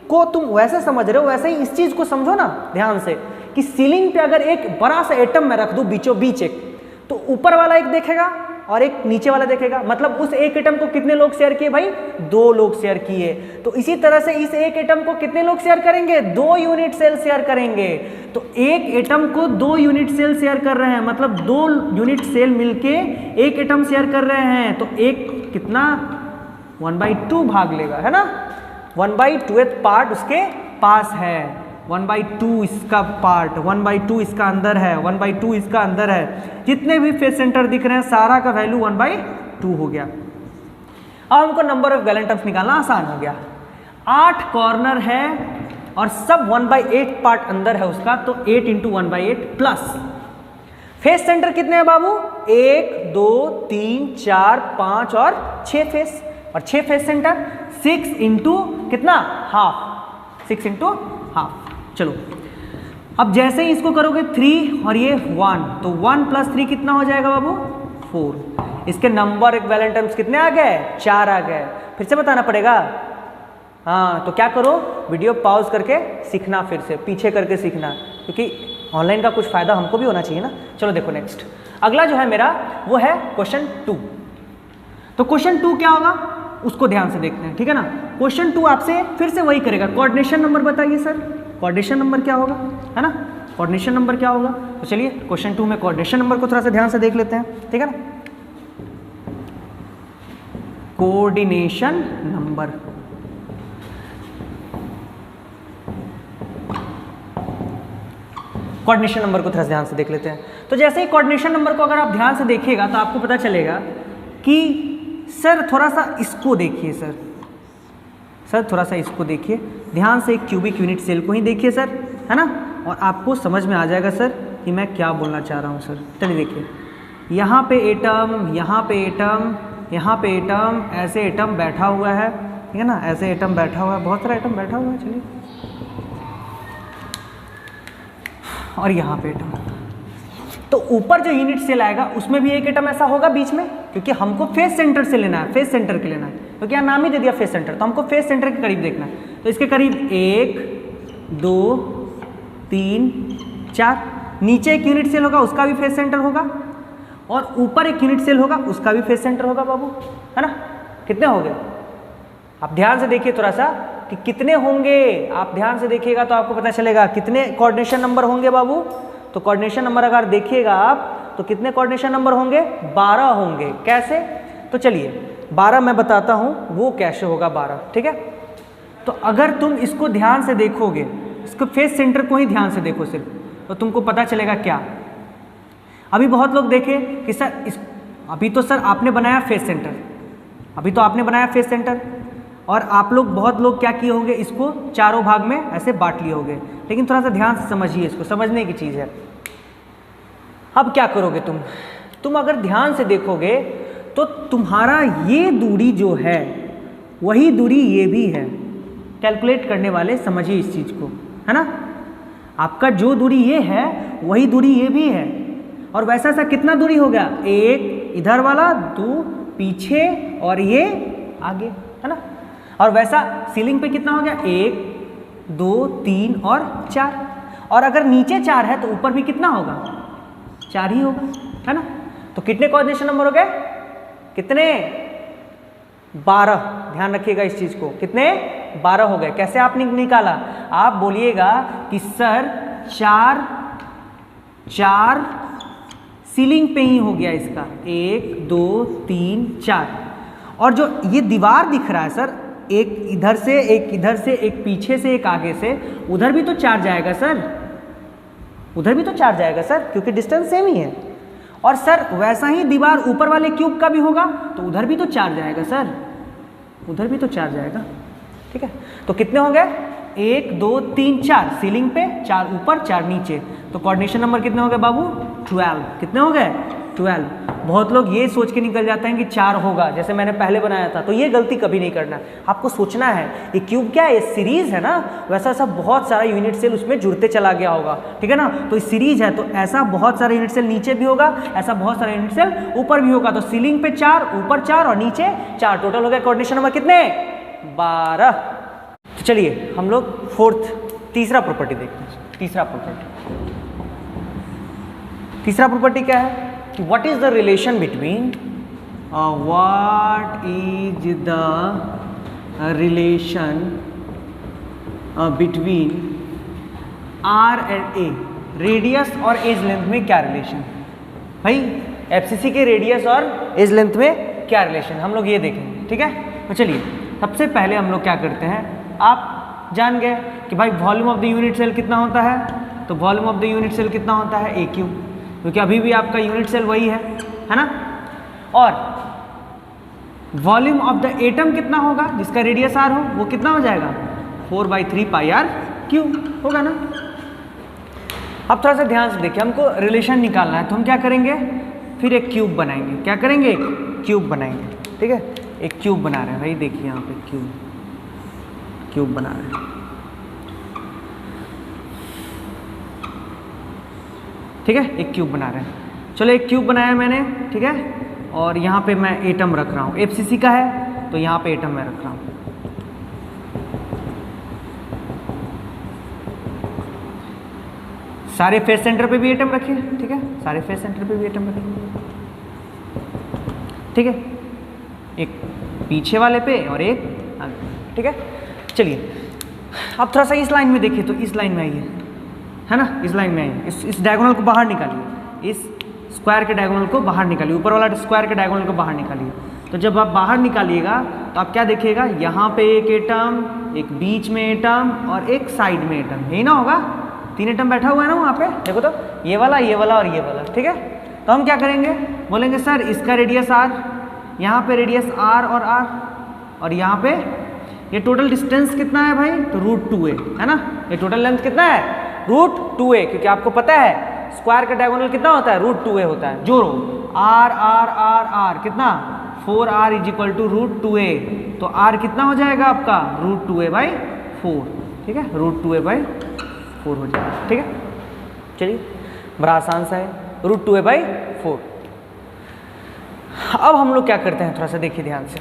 को तुम वैसे समझ रहे हो, वैसे ही इस चीज को समझो ना ध्यान से, कि सीलिंग पे अगर एक बड़ा सा एटम मैं रख दूं बीचों बीच एक, तो ऊपर वाला एक देखेगा और एक नीचे वाला देखेगा, मतलब उस एक एटम को कितने लोग शेयर किए भाई, 2 लोग शेयर किए। तो इसी तरह से इस एक एटम को कितने लोग शेयर करेंगे, 2 यूनिट सेल शेयर करेंगे। तो एक एटम को 2 यूनिट सेल शेयर कर रहे हैं, मतलब 2 यूनिट सेल मिलके एक एटम शेयर कर रहे हैं, तो एक कितना 1/2 भाग लेगा, है ना, 1/2 पार्ट उसके पास है, 1/2 इसका पार्ट, 1/2 इसका अंदर है, 1/2 इसका अंदर है। जितने भी फेस सेंटर दिख रहे हैं सारा का वैल्यू 1/2 हो गया। अब हमको नंबर ऑफ इक्विवेलेंट एटम्स निकालना आसान हो गया। 8 कॉर्नर है और सब 1/8 पार्ट अंदर है उसका, तो 8 × 1/8 प्लस फेस सेंटर कितने हैं बाबू, 1 2 3 4 5 और 6 फेस, और 6 फेस सेंटर 6 × कितना, हाफ, 6 × हाफ। चलो अब जैसे ही इसको करोगे 3 और ये 1, तो 1 + 3 कितना हो जाएगा बाबू, 4। इसके नंबर इक्विवेलेंट एटम्स कितने आ गए, 4 आ गए। फिर से बताना पड़ेगा, हाँ, तो क्या करो, वीडियो पॉज करके सीखना, फिर से पीछे करके सीखना, क्योंकि ऑनलाइन का कुछ फायदा हमको भी होना चाहिए ना। चलो देखो नेक्स्ट, अगला जो है मेरा वो है क्वेश्चन 2। तो क्वेश्चन 2 क्या होगा उसको ध्यान से देखते हैं, ठीक है ना। क्वेश्चन 2 आपसे फिर से वही करेगा, कोऑर्डिनेशन नंबर बताइए सर, कोऑर्डिनेशन नंबर क्या होगा, है ना, कोऑर्डिनेशन नंबर क्या होगा। तो चलिए क्वेश्चन 2 में कोऑर्डिनेशन नंबर को थोड़ा सा ध्यान से देख लेते हैं, ठीक है ना। कोऑर्डिनेशन नंबर, कोऑर्डिनेशन नंबर को थोड़ा सा ध्यान से देख लेते हैं। तो जैसे ही कोऑर्डिनेशन नंबर को अगर आप ध्यान से देखिएगा तो आपको पता चलेगा कि सर थोड़ा सा इसको देखिए, सर थोड़ा सा इसको देखिए ध्यान से, एक क्यूबिक यूनिट सेल को ही देखिए सर, है ना, और आपको समझ में आ जाएगा सर कि मैं क्या बोलना चाह रहा हूँ सर। चलिए देखिए, यहाँ पे एटम, यहाँ पे एटम, यहाँ पे एटम, ऐसे एटम बैठा हुआ है, ठीक है ना, ऐसे एटम बैठा हुआ है, बहुत सारा एटम बैठा हुआ है। चलिए, और यहाँ पे एटम, तो ऊपर जो यूनिट सेल आएगा उसमें भी एक एटम ऐसा होगा बीच में, क्योंकि हमको फेस सेंटर से लेना है, फेस सेंटर के लेना है, क्योंकि यहाँ नाम ही दे दिया फेस सेंटर, तो हमको फेस सेंटर के करीब देखना है। तो इसके करीब 1 2 3 4, नीचे एक यूनिट सेल होगा उसका भी फेस सेंटर होगा, और ऊपर एक यूनिट सेल होगा उसका भी फेस सेंटर होगा बाबू, है ना। कितने हो गए, आप ध्यान से देखिए थोड़ा सा, कि कितने होंगे, आप ध्यान से देखिएगा तो आपको पता चलेगा कितने कोऑर्डिनेशन नंबर होंगे बाबू। तो कोऑर्डिनेशन नंबर अगर देखिएगा आप तो कितने कोऑर्डिनेशन नंबर होंगे, 12 होंगे। कैसे, तो चलिए 12 मैं बताता हूँ वो कैसे होगा 12, ठीक है। तो अगर तुम इसको ध्यान से देखोगे, इसको फेस सेंटर को ही ध्यान से देखो सिर्फ, तो तुमको पता चलेगा क्या। अभी बहुत लोग देखें कि सर अभी तो सर आपने बनाया फेस सेंटर, अभी तो आपने बनाया फेस सेंटर, और आप लोग बहुत लोग क्या किए होंगे, इसको चारों भाग में ऐसे बांट लिए होंगे। लेकिन थोड़ा सा ध्यान से समझिए, इसको समझने की चीज़ है। अब क्या करोगे तुम अगर ध्यान से देखोगे तो तुम्हारा ये दूरी जो है वही दूरी ये भी है। कैलकुलेट करने वाले समझिए इस चीज़ को, है ना। आपका जो दूरी ये है वही दूरी ये भी है, और वैसा सा कितना दूरी हो गया, एक इधर वाला, दो पीछे और ये आगे, है ना। और वैसा सीलिंग पे कितना हो गया, 1 2 3 और 4, और अगर नीचे 4 है तो ऊपर भी कितना होगा, 4 ही होगा, है ना। तो कितने कोऑर्डिनेशन नंबर हो गए, कितने, 12। ध्यान रखिएगा इस चीज को, कितने, 12 हो गए। कैसे आपने निकाला, आप बोलिएगा कि सर 4 सीलिंग पे ही हो गया इसका, 1 2 3 4, और जो ये दीवार दिख रहा है सर, एक इधर से एक इधर से एक पीछे से एक आगे से, उधर भी तो 4 जाएगा सर, उधर भी तो 4 जाएगा सर, क्योंकि डिस्टेंस सेम ही है। और सर वैसा ही दीवार ऊपर वाले क्यूब का भी होगा तो उधर भी तो 4 जाएगा सर, उधर भी तो 4 जाएगा, ठीक है। तो कितने हो गए, 1 2 3 4 सीलिंग पे, 4 ऊपर 4 नीचे। तो कोऑर्डिनेशन नंबर कितने हो गए बाबू, 12। कितने हो गए, 12। बहुत लोग ये सोच के निकल जाते हैं कि 4 होगा, जैसे मैंने पहले बनाया था। तो ये गलती कभी नहीं करना, आपको सोचना है ये क्यूब क्या है, ये सीरीज है ना, वैसा ऐसा बहुत सारा यूनिट सेल उसमें जुड़ते चला गया होगा, ठीक है ना। तो ये सीरीज है, तो ऐसा बहुत सारा यूनिट सेल नीचे भी होगा, ऐसा बहुत सारा यूनिट सेल ऊपर भी होगा। तो सीलिंग पे 4, ऊपर 4 और नीचे 4, टोटल हो गया कोऑर्डिनेशन नंबर कितने, 12। तो चलिए हम लोग तीसरा प्रॉपर्टी देखते हैं। तीसरा प्रॉपर्टी क्या है, what is the relation between between R and A, radius और एज लेंथ में क्या रिलेशन है भाई, एफसीसी के रेडियस और एज लेंथ में क्या रिलेशन, हम लोग ये देखेंगे, ठीक है। तो चलिए सबसे पहले हम लोग क्या करते हैं, आप जान गए कि भाई volume of the unit cell कितना होता है, तो volume of the unit cell कितना होता है, ए क्यूब, क्योंकि अभी भी आपका यूनिट सेल वही है ना। और वॉल्यूम ऑफ द एटम कितना होगा, जिसका रेडियस आर हो, वो कितना हो जाएगा, 4/3 पाई आर क्यूब होगा ना। अब थोड़ा सा ध्यान से देखिए, हमको रिलेशन निकालना है, तो हम क्या करेंगे, फिर एक क्यूब बनाएंगे। क्या करेंगे, एक क्यूब बनाएंगे, ठीक है। एक क्यूब बना रहे हैं भाई, देखिए यहाँ पे क्यूब बना रहे हैं, ठीक है। एक क्यूब बना रहे हैं, चलो एक क्यूब बनाया मैंने, ठीक है। और यहाँ पे मैं एटम रख रहा हूँ, एफसीसी का है तो यहाँ पे एटम मैं रख रहा हूँ। सारे फेस सेंटर पे भी एटम रखिए, ठीक है, सारे फेस सेंटर पे भी एटम रखिए, ठीक है। एक पीछे वाले पे और एक आगे, ठीक है। चलिए अब थोड़ा सा इस लाइन में देखिए, तो इस लाइन में आइए, है ना, इस लाइन में आइए, इस डायगोनल को बाहर निकालिए, इस स्क्वायर के डायगोनल को बाहर निकालिए, ऊपर वाला स्क्वायर के डायगोनल को बाहर निकालिए। तो जब आप बाहर निकालिएगा तो आप क्या देखिएगा, यहाँ पे एक एटम, एक बीच में एटम और एक साइड में एटम, यही ना होगा, 3 एटम बैठा हुआ है ना वहाँ पे, देखो तो ये वाला और ये वाला, ठीक है। तो हम क्या करेंगे, बोलेंगे सर इसका रेडियस आर, यहाँ पे रेडियस आर और यहाँ पे ये टोटल डिस्टेंस कितना है भाई, तो √2a है ना, ये टोटल लेंथ कितना है, √2a, क्योंकि आपको पता है स्क्वायर का डायगोनल कितना होता है, √2a होता है। जोड़ो r कितना, 4r = √2a, तो r कितना हो जाएगा आपका, √2a/4, ठीक है, √2a/4 हो जाएगा, ठीक है। चलिए बड़ा आसान सा है, √2a/4। अब हम लोग क्या करते हैं, थोड़ा सा देखिए ध्यान से,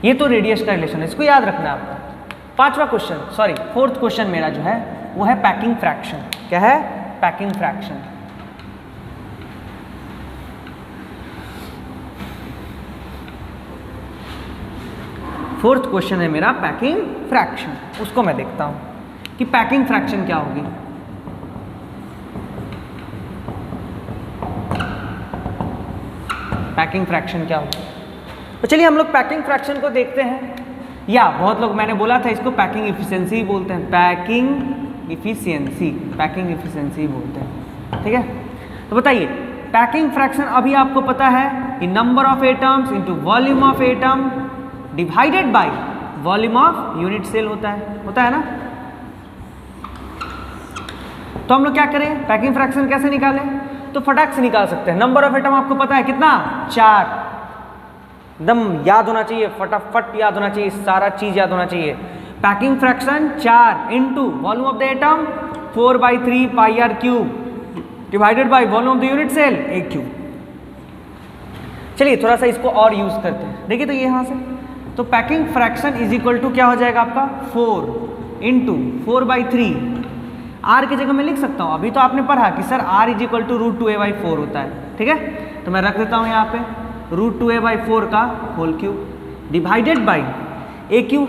ये तो रेडियस का रिलेशन है, इसको याद रखना है आपको। फोर्थ क्वेश्चन मेरा जो है वो है पैकिंग फ्रैक्शन। क्या है, पैकिंग फ्रैक्शन। फोर्थ क्वेश्चन है मेरा पैकिंग फ्रैक्शन, उसको मैं देखता हूँ कि पैकिंग फ्रैक्शन क्या होगी। पैकिंग फ्रैक्शन क्या होगी, तो चलिए हम लोग पैकिंग फ्रैक्शन को देखते हैं। या बहुत लोग, मैंने बोला था इसको पैकिंग इफिशिएंसी बोलते हैं, पैकिंग इफिशिएंसी, पैकिंग इफिशिएंसी बोलते हैं, ठीक है। तो बताइए पैकिंग फ्रैक्शन अभी आपको पता है कि number of atoms into volume of atom divided by volume of unit cell होता है ना। तो हम लोग क्या करें, पैकिंग फ्रैक्शन कैसे निकालें, तो फटाक से निकाल सकते हैं। नंबर ऑफ एटम आपको पता है कितना, 4, एकदम याद होना चाहिए, फटाफट याद होना चाहिए, सारा चीज याद होना चाहिए। Packing fraction 4 into volume of the atom 4/3 pi r cube divided by volume of the unit cell a cube. चलिए थोड़ा सा इसको और यूज करते हैं, देखिए तो ये यहाँ से, तो packing fraction is equal to क्या हो जाएगा आपका 4 इंटू 4/3, आर की जगह मैं लिख सकता हूँ, अभी तो आपने पढ़ा कि sir r is equal to √2a/4 होता है, ठीक है। तो मैं रख देता हूँ यहाँ पे √2a/4 का whole cube divided by a cube.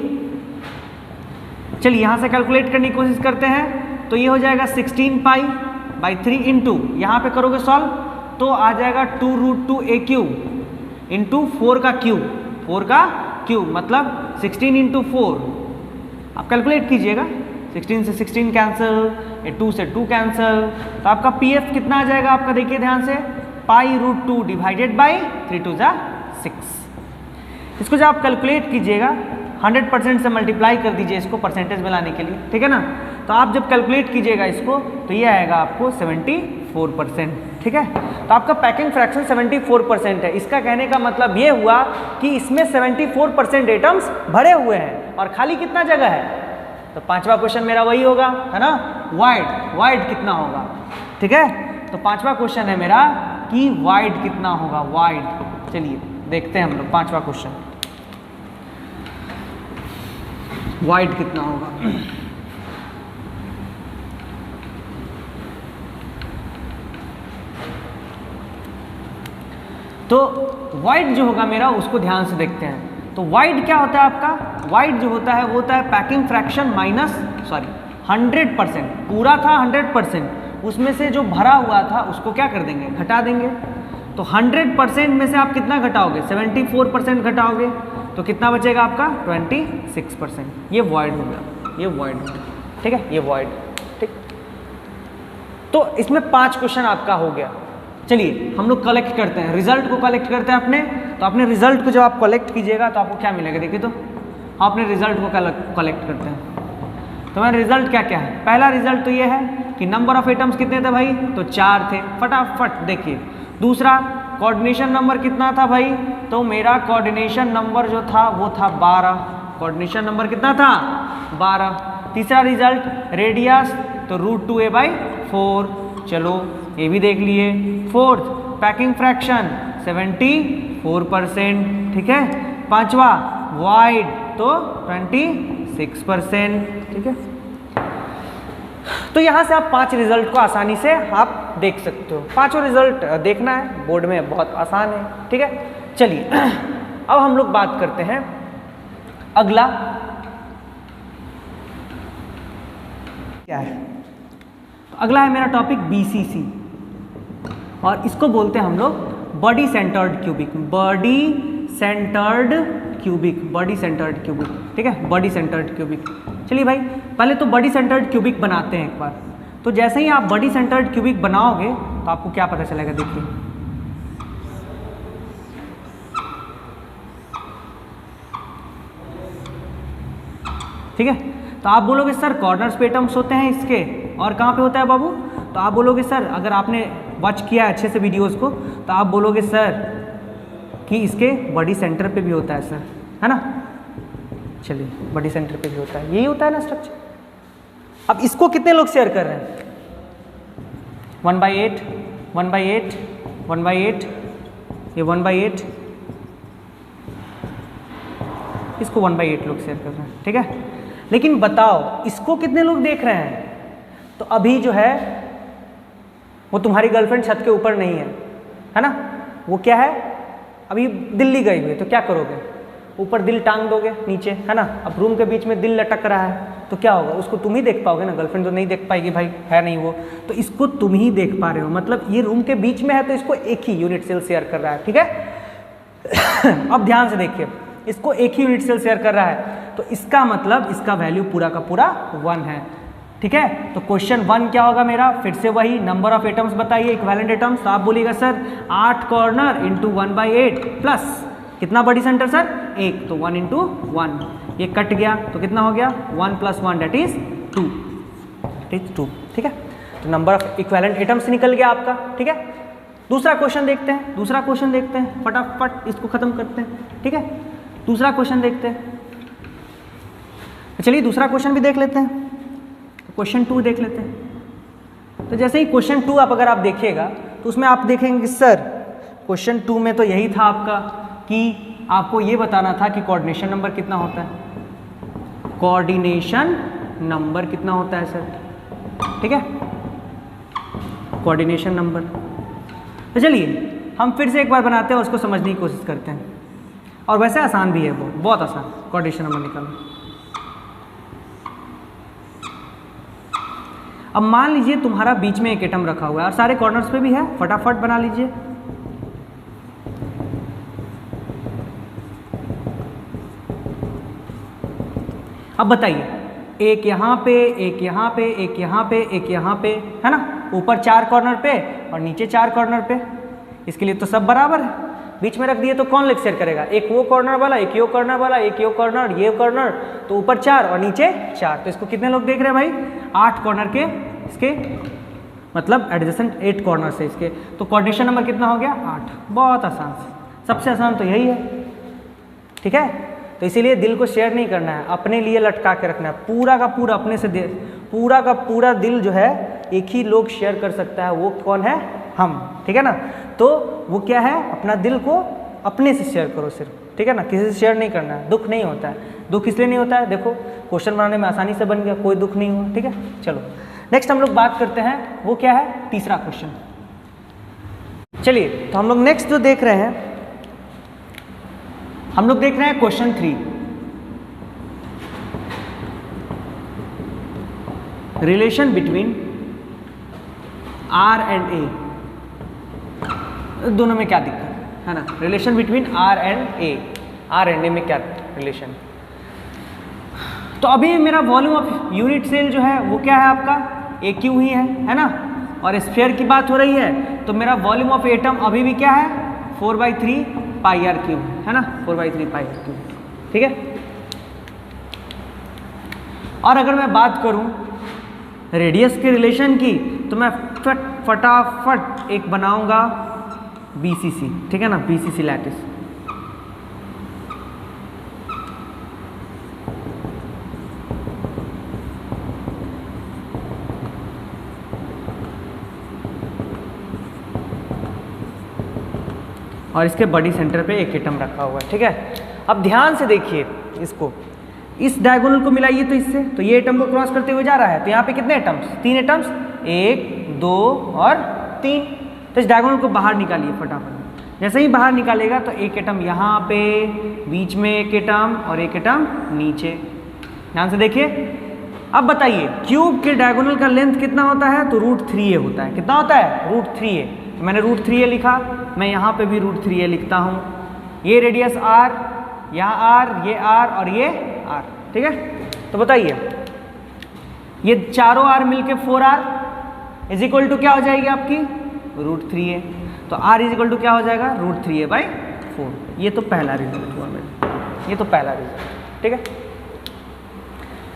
चलिए यहाँ से कैलकुलेट करने की कोशिश करते हैं, तो ये हो जाएगा 16π/3 इंटू, यहाँ पे करोगे सॉल्व तो आ जाएगा 2√2a³ इंटू 4 का क्यूब, मतलब 16 इंटू 4। आप कैलकुलेट कीजिएगा, 16 से 16 कैंसिल, 2 से 2 कैंसिल, तो आपका PF कितना आ जाएगा आपका, देखिए ध्यान से, π√2 डिवाइडेड बाई 3 2 जा 6। इसको जब आप कैलकुलेट कीजिएगा 100% से मल्टीप्लाई कर दीजिए इसको परसेंटेज में लाने के लिए, ठीक है ना। तो आप जब कैलकुलेट कीजिएगा इसको तो ये आएगा आपको 74%, ठीक है। तो आपका पैकिंग फ्रैक्शन 74% है। इसका कहने का मतलब ये हुआ कि इसमें 74% एटम्स भरे हुए हैं और खाली कितना जगह है, तो पांचवा क्वेश्चन मेरा वही होगा, है ना, वाइड कितना होगा, ठीक है। तो पांचवा क्वेश्चन है मेरा कि वाइड कितना होगा, वाइड। चलिए देखते हैं हम लोग पांचवा क्वेश्चन, वाइड कितना होगा। तो वाइड जो होगा मेरा उसको ध्यान से देखते हैं। तो वाइड क्या होता है आपका, वाइड जो होता है वो होता है पैकिंग फ्रैक्शन माइनस 100%, पूरा था 100%, उसमें से जो भरा हुआ था उसको क्या कर देंगे, घटा देंगे। तो 100% में से आप कितना घटाओगे, 74% घटाओगे, तो कितना बचेगा आपका 26%। ये वॉइड हो गया, ये वॉइड हो गया, ठीक है, ये वॉइड, ठीक। तो इसमें 5 क्वेश्चन आपका हो गया। चलिए हम लोग कलेक्ट करते हैं, रिजल्ट को कलेक्ट करते हैं अपने। तो अपने रिजल्ट को जब आप कलेक्ट कीजिएगा तो आपको क्या मिलेगा, देखिए तो अपने रिजल्ट को कलेक्ट करते हैं। तो मेरा रिजल्ट क्या क्या है, पहला रिजल्ट तो ये है कि नंबर ऑफ एटम्स कितने थे भाई, तो 4 थे, फटाफट देखिए। दूसरा कोऑर्डिनेशन नंबर कितना था भाई, तो मेरा कोऑर्डिनेशन नंबर जो था वो था 12, कोऑर्डिनेशन नंबर कितना था 12। तीसरा रिजल्ट रेडियस, तो √2a/4, चलो ये भी देख लिए। फोर्थ पैकिंग फ्रैक्शन 74%, ठीक है। पांचवा वाइड, तो 26%, ठीक है। तो यहाँ से आप 5 रिजल्ट को आसानी से आप देख सकते हो। 5 रिजल्ट देखना है बोर्ड में, बहुत आसान है, ठीक है। चलिए अब हम लोग बात करते हैं अगला क्या है। तो अगला है मेरा टॉपिक BCC, और इसको बोलते हैं हम लोग body centred cubic, body centred cubic, ठीक है, बॉडी सेंटर्ड क्यूबिक। चलिए भाई पहले तो बॉडी सेंटर्ड क्यूबिक बनाते हैं एक बार। तो जैसे ही आप बॉडी सेंटर्ड क्यूबिक बनाओगे तो आपको क्या पता चलेगा, देखिए ठीक है। तो आप बोलोगे सर कॉर्नर्स पे एटम्स होते हैं इसके, और कहाँ पे होता है बाबू, तो आप बोलोगे सर, अगर आपने वॉच किया अच्छे से वीडियोस को, तो आप बोलोगे सर कि इसके बॉडी सेंटर पे भी होता है सर, है ना। चलिए बॉडी सेंटर पे भी होता है, यही होता है ना स्ट्रक्चर। अब इसको कितने लोग शेयर कर रहे हैं, 1/8, 1/8, 1/8, ये 1/8, इसको 1/8 लोग शेयर कर रहे हैं, ठीक है। लेकिन बताओ इसको कितने लोग देख रहे हैं, तो अभी जो है वो तुम्हारी गर्लफ्रेंड छत के ऊपर नहीं है, है ना, वो क्या है अभी दिल्ली गई हुई है, तो क्या करोगे, ऊपर दिल टांग दोगे नीचे, है ना, अब रूम के बीच में दिल लटक रहा है तो क्या होगा, उसको तुम ही देख पाओगे ना, गर्लफ्रेंड तो नहीं देख पाएगी भाई, है नहीं वो, तो इसको तुम ही देख पा रहे हो, मतलब ये रूम के बीच में है तो इसको एक ही यूनिट सेल शेयर कर रहा है, ठीक है। अब ध्यान से देखिए, इसको एक ही यूनिट सेल शेयर कर रहा है तो इसका मतलब इसका वैल्यू पूरा का पूरा 1 है, ठीक है। तो क्वेश्चन 1 क्या होगा मेरा, फिर से वही नंबर ऑफ एटम्स बताइए, इक्विवेलेंट एटम्स, तो आप बोलिएगा सर 8 कॉर्नर इंटू 1/8 प्लस कितना बॉडी सेंटर सर 1, तो 1 इंटू 1, ये कट गया तो कितना हो गया 1 + 1 दैट इज 2, ठीक है। तो नंबर ऑफ इक्विवेलेंट एटम्स निकल गया आपका, ठीक है। दूसरा क्वेश्चन देखते हैं, फटाफट इसको खत्म करते हैं, ठीक है। दूसरा क्वेश्चन देखते हैं, चलिए दूसरा क्वेश्चन भी देख लेते हैं, क्वेश्चन 2 देख लेते हैं। तो जैसे ही क्वेश्चन 2 अगर आप देखिएगा तो उसमें आप देखेंगे सर क्वेश्चन 2 में तो यही था आपका कि आपको ये बताना था कि कोऑर्डिनेशन नंबर कितना होता है, कोऑर्डिनेशन नंबर कितना होता है सर, ठीक है, कोऑर्डिनेशन नंबर। तो चलिए हम फिर से एक बार बनाते हैं, उसको समझने की कोशिश करते हैं, और वैसे आसान भी है वो, बहुत आसान कोऑर्डिनेशन नंबर निकालना। अब मान लीजिए तुम्हारा बीच में एक एटम रखा हुआ है और सारे कॉर्नर्स पे भी है, फटाफट बना लीजिए। अब बताइए, एक यहाँ पे, एक यहाँ पे, एक यहाँ पे, एक यहाँ पे, है ना, ऊपर 4 कॉर्नर पे और नीचे 4 कॉर्नर पे, इसके लिए तो सब बराबर है, बीच में रख दिए तो कौन लेग शेयर करेगा, एक वो कॉर्नर वाला, एक ये कॉर्नर वाला, एक ये कॉर्नर, ये कॉर्नर, तो ऊपर 4 और नीचे 4, तो इसको कितने लोग देख रहे हैं भाई, 8 कॉर्नर के इसके, मतलब एडजेसेंट 8 कॉर्नर से इसके, तो कोऑर्डिनेशन नंबर कितना हो गया 8, बहुत आसान, सबसे आसान तो यही है, ठीक है। तो इसीलिए दिल को शेयर नहीं करना है, अपने लिए लटका के रखना है, पूरा का पूरा अपने से पूरा का पूरा दिल जो है एक ही लोग शेयर कर सकता है, वो कौन है, हम, ठीक है ना। तो वो क्या है, अपना दिल को अपने से शेयर करो सिर्फ, ठीक है ना, किसी से शेयर नहीं करना है, दुख नहीं होता है, दुख इसलिए नहीं होता है, देखो क्वेश्चन बनाने में आसानी से बन गया, कोई दुख नहीं हुआ, ठीक है। चलो नेक्स्ट हम लोग बात करते हैं, वो क्या है, तीसरा क्वेश्चन। चलिए तो हम लोग नेक्स्ट जो देख रहे हैं, हम लोग देख रहे हैं question 3, relation between R and A, दोनों में क्या दिक्कत है ना, relation between R and A में क्या रिलेशन। तो अभी मेरा वॉल्यूम ऑफ यूनिट सेल जो है वो क्या है आपका AQ ही है ना, और स्फीयर की बात हो रही है तो मेरा वॉल्यूम ऑफ एटम अभी भी क्या है 4/3 πr³ है ना, 4/3 πr³, ठीक है। और अगर मैं बात करूं रेडियस के रिलेशन की तो मैं फटाफट एक बनाऊंगा BCC, ठीक है ना, BCC लैटिस। और इसके बॉडी सेंटर पे एक एटम रखा हुआ है, ठीक है। अब ध्यान से देखिए इसको, इस डायगोनल को मिलाइए तो इससे, तो ये एटम को क्रॉस करते हुए जा रहा है, तो यहाँ पे कितने एटम्स, 3 एटम्स, 1 2 और 3, तो इस डायगोनल को बाहर निकालिए फटाफट। जैसे ही बाहर निकालेगा तो एक एटम यहाँ पे, बीच में एक एटम और एक एटम नीचे, ध्यान से देखिए। अब बताइए क्यूब के डायगोनल का लेंथ कितना होता है, तो √3a होता है, कितना होता है √3a, तो मैंने √3a लिखा, मैं यहाँ पे भी √3a लिखता हूँ, ये रेडियस R, यहाँ R, ये R और ये R, ठीक है। तो बताइए ये चारों R मिलके 4R इज इक्वल टू क्या हो जाएगी आपकी √3a, तो R इज इक्वल टू क्या हो जाएगा √3a/4, ये तो पहला रिजल्ट हुआ मेरा, ये तो पहला रिजल्ट, ठीक है।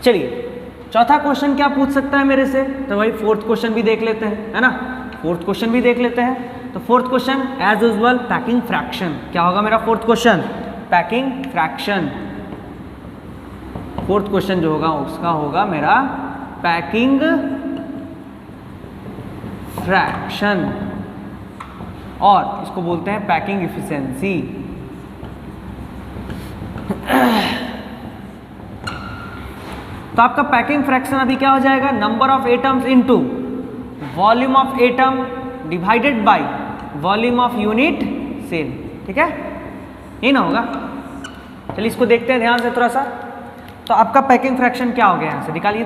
चलिए चौथा क्वेश्चन क्या पूछ सकता है मेरे से, तो भाई फोर्थ क्वेश्चन भी देख लेते हैं, है ना, फोर्थ क्वेश्चन भी देख लेते हैं। तो fourth question as usual packing fraction, क्या होगा मेरा fourth question, packing fraction. Fourth question जो होगा उसका होगा मेरा पैकिंग फ्रैक्शन, और इसको बोलते हैं पैकिंग इफिशिएंसी। तो आपका पैकिंग फ्रैक्शन अभी क्या हो जाएगा, number of atoms into volume of atom divided by volume of unit cell, ठीक है, ये ना होगा। चलिए इसको देखते हैं ध्यान से थोड़ा सा। तो आपका पैकिंग फ्रैक्शन क्या हो गया, यहाँ से निकालिए।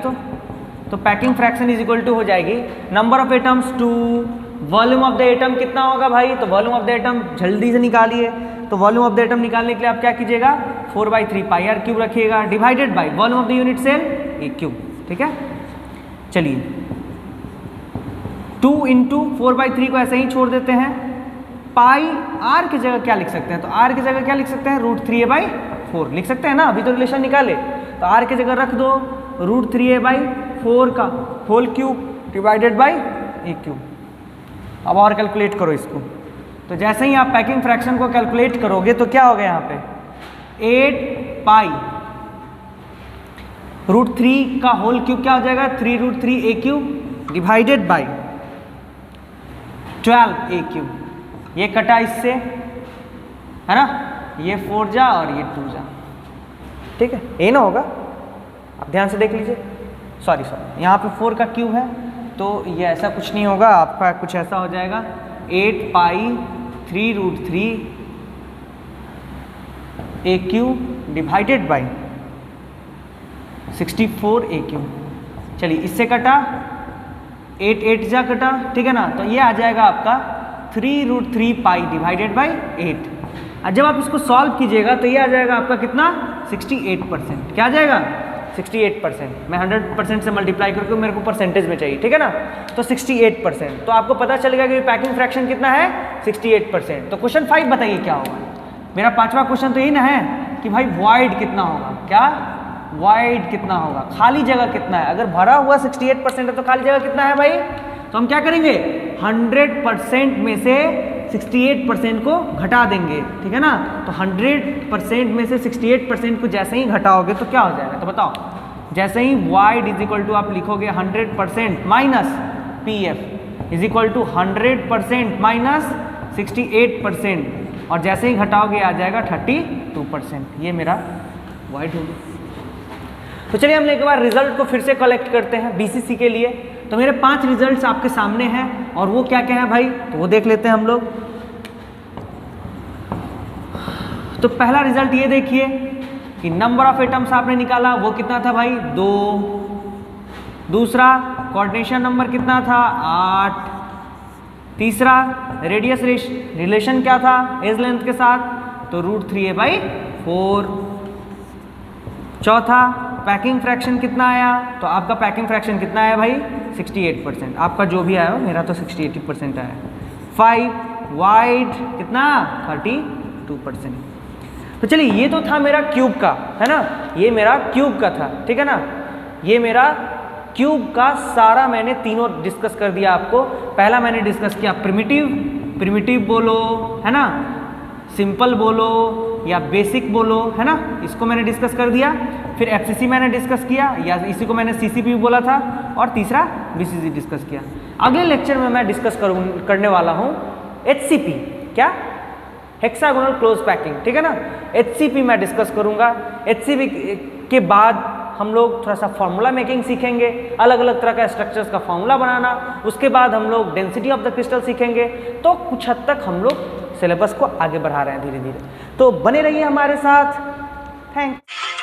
तो packing fraction is equal to हो जाएगी number of atoms to volume of the atom कितना होगा भाई, तो वॉल्यूम ऑफ द एटम जल्दी से निकालिए। तो वॉल्यूम ऑफ द एटम निकालने के लिए आप क्या कीजिएगा, 4/3 पाई आर क्यूब रखिएगा divided by volume of the unit cell a cube. ठीक है, चलिए 2 × 4/3 को ऐसे ही छोड़ देते हैं। पाई आर की जगह क्या लिख सकते हैं, तो आर की जगह क्या लिख सकते हैं, √3a/4 लिख सकते हैं ना, अभी तो रिलेशन निकाले। तो आर की जगह रख दो √3a/4 का whole cube divided by a cube. अब और कैलकुलेट करो इसको। तो जैसे ही आप पैकिंग फ्रैक्शन को कैलकुलेट करोगे तो क्या होगा यहाँ पे 8 पाई √3 का होल क्यूब क्या हो जाएगा 3√3a cube divided by 12a cube. ये कटा इससे, है ना, ये 4 जा और ये 2 जा। ठीक है, ये ना होगा, आप ध्यान से देख लीजिए। सॉरी यहाँ पे 4 का क्यूब है तो ये ऐसा कुछ नहीं होगा, आपका कुछ ऐसा हो जाएगा 8 पाई 3√3a cube divided by 64a cube. चलिए इससे कटा 8 जा कटा, ठीक है ना, तो ये आ जाएगा आपका 3√3 पाई डिवाइडेड बाई 8। और जब आप इसको सॉल्व कीजिएगा तो ये आ जाएगा आपका कितना 68%। क्या आ जाएगा 68%। मैं 100% से मल्टीप्लाई करके मेरे को परसेंटेज में चाहिए, ठीक है ना, तो 68%। तो आपको पता चलेगा कि पैकिंग फ्रैक्शन कितना है 68%। तो क्वेश्चन 5 बताइए क्या होगा। मेरा 5वां क्वेश्चन तो यही ना है कि भाई वॉइड कितना होगा, क्या वॉइड कितना होगा, खाली जगह कितना है। अगर भरा हुआ 68% है तो खाली जगह कितना है भाई, तो हम क्या करेंगे 100% में से 68% को घटा देंगे, ठीक है ना। तो 100% में से 68% को जैसे ही घटाओगे तो क्या हो जाएगा, तो बताओ। जैसे ही वाइड इज इक्वल टू आप लिखोगे 100% minus PF is equal to 100% minus 68%, और जैसे ही घटाओगे आ जाएगा 32%। ये मेरा वाइड हो गया। तो चलिए हम एक बार रिजल्ट को फिर से कलेक्ट करते हैं BCC के लिए। तो मेरे 5 रिजल्ट्स आपके सामने हैं और वो क्या क्या है भाई, तो वो देख लेते हैं हम लोग। तो पहला रिजल्ट ये देखिए कि नंबर ऑफ एटम्स आपने निकाला वो कितना था भाई 2। दूसरा कोऑर्डिनेशन नंबर कितना था 8। तीसरा रेडियस रिलेशन क्या था एज लेंथ के साथ, तो √3a/4। चौथा पैकिंग फ्रैक्शन कितना आया, तो आपका पैकिंग फ्रैक्शन कितना आया भाई 68%। आपका जो भी आया हो, मेरा तो 68% आया। 5 वाइड कितना 32%। तो चलिए ये तो था मेरा क्यूब का, है ना, ये मेरा क्यूब का था, ठीक है ना। ये मेरा क्यूब का सारा मैंने तीनों डिस्कस कर दिया आपको। पहला मैंने डिस्कस किया प्रिमिटिव बोलो, है ना, सिंपल बोलो या बेसिक बोलो, है ना, इसको मैंने डिस्कस कर दिया। फिर FCC मैंने डिस्कस किया, या इसी को मैंने CCP भी बोला था, और तीसरा BCC डिस्कस किया। अगले लेक्चर में मैं डिस्कस करने वाला हूँ HCP, क्या हेक्सागोनल क्लोज पैकिंग, ठीक है ना। HCP मैं डिस्कस करूँगा। HCP के बाद हम लोग थोड़ा सा फॉर्मूला मेकिंग सीखेंगे, अलग अलग तरह का स्ट्रक्चर्स का फॉर्मूला बनाना। उसके बाद हम लोग डेंसिटी ऑफ द क्रिस्टल सीखेंगे। तो कुछ हद तक हम लोग सिलेबस को आगे बढ़ा रहे हैं धीरे धीरे। तो बने रहिए हमारे साथ। थैंक्स।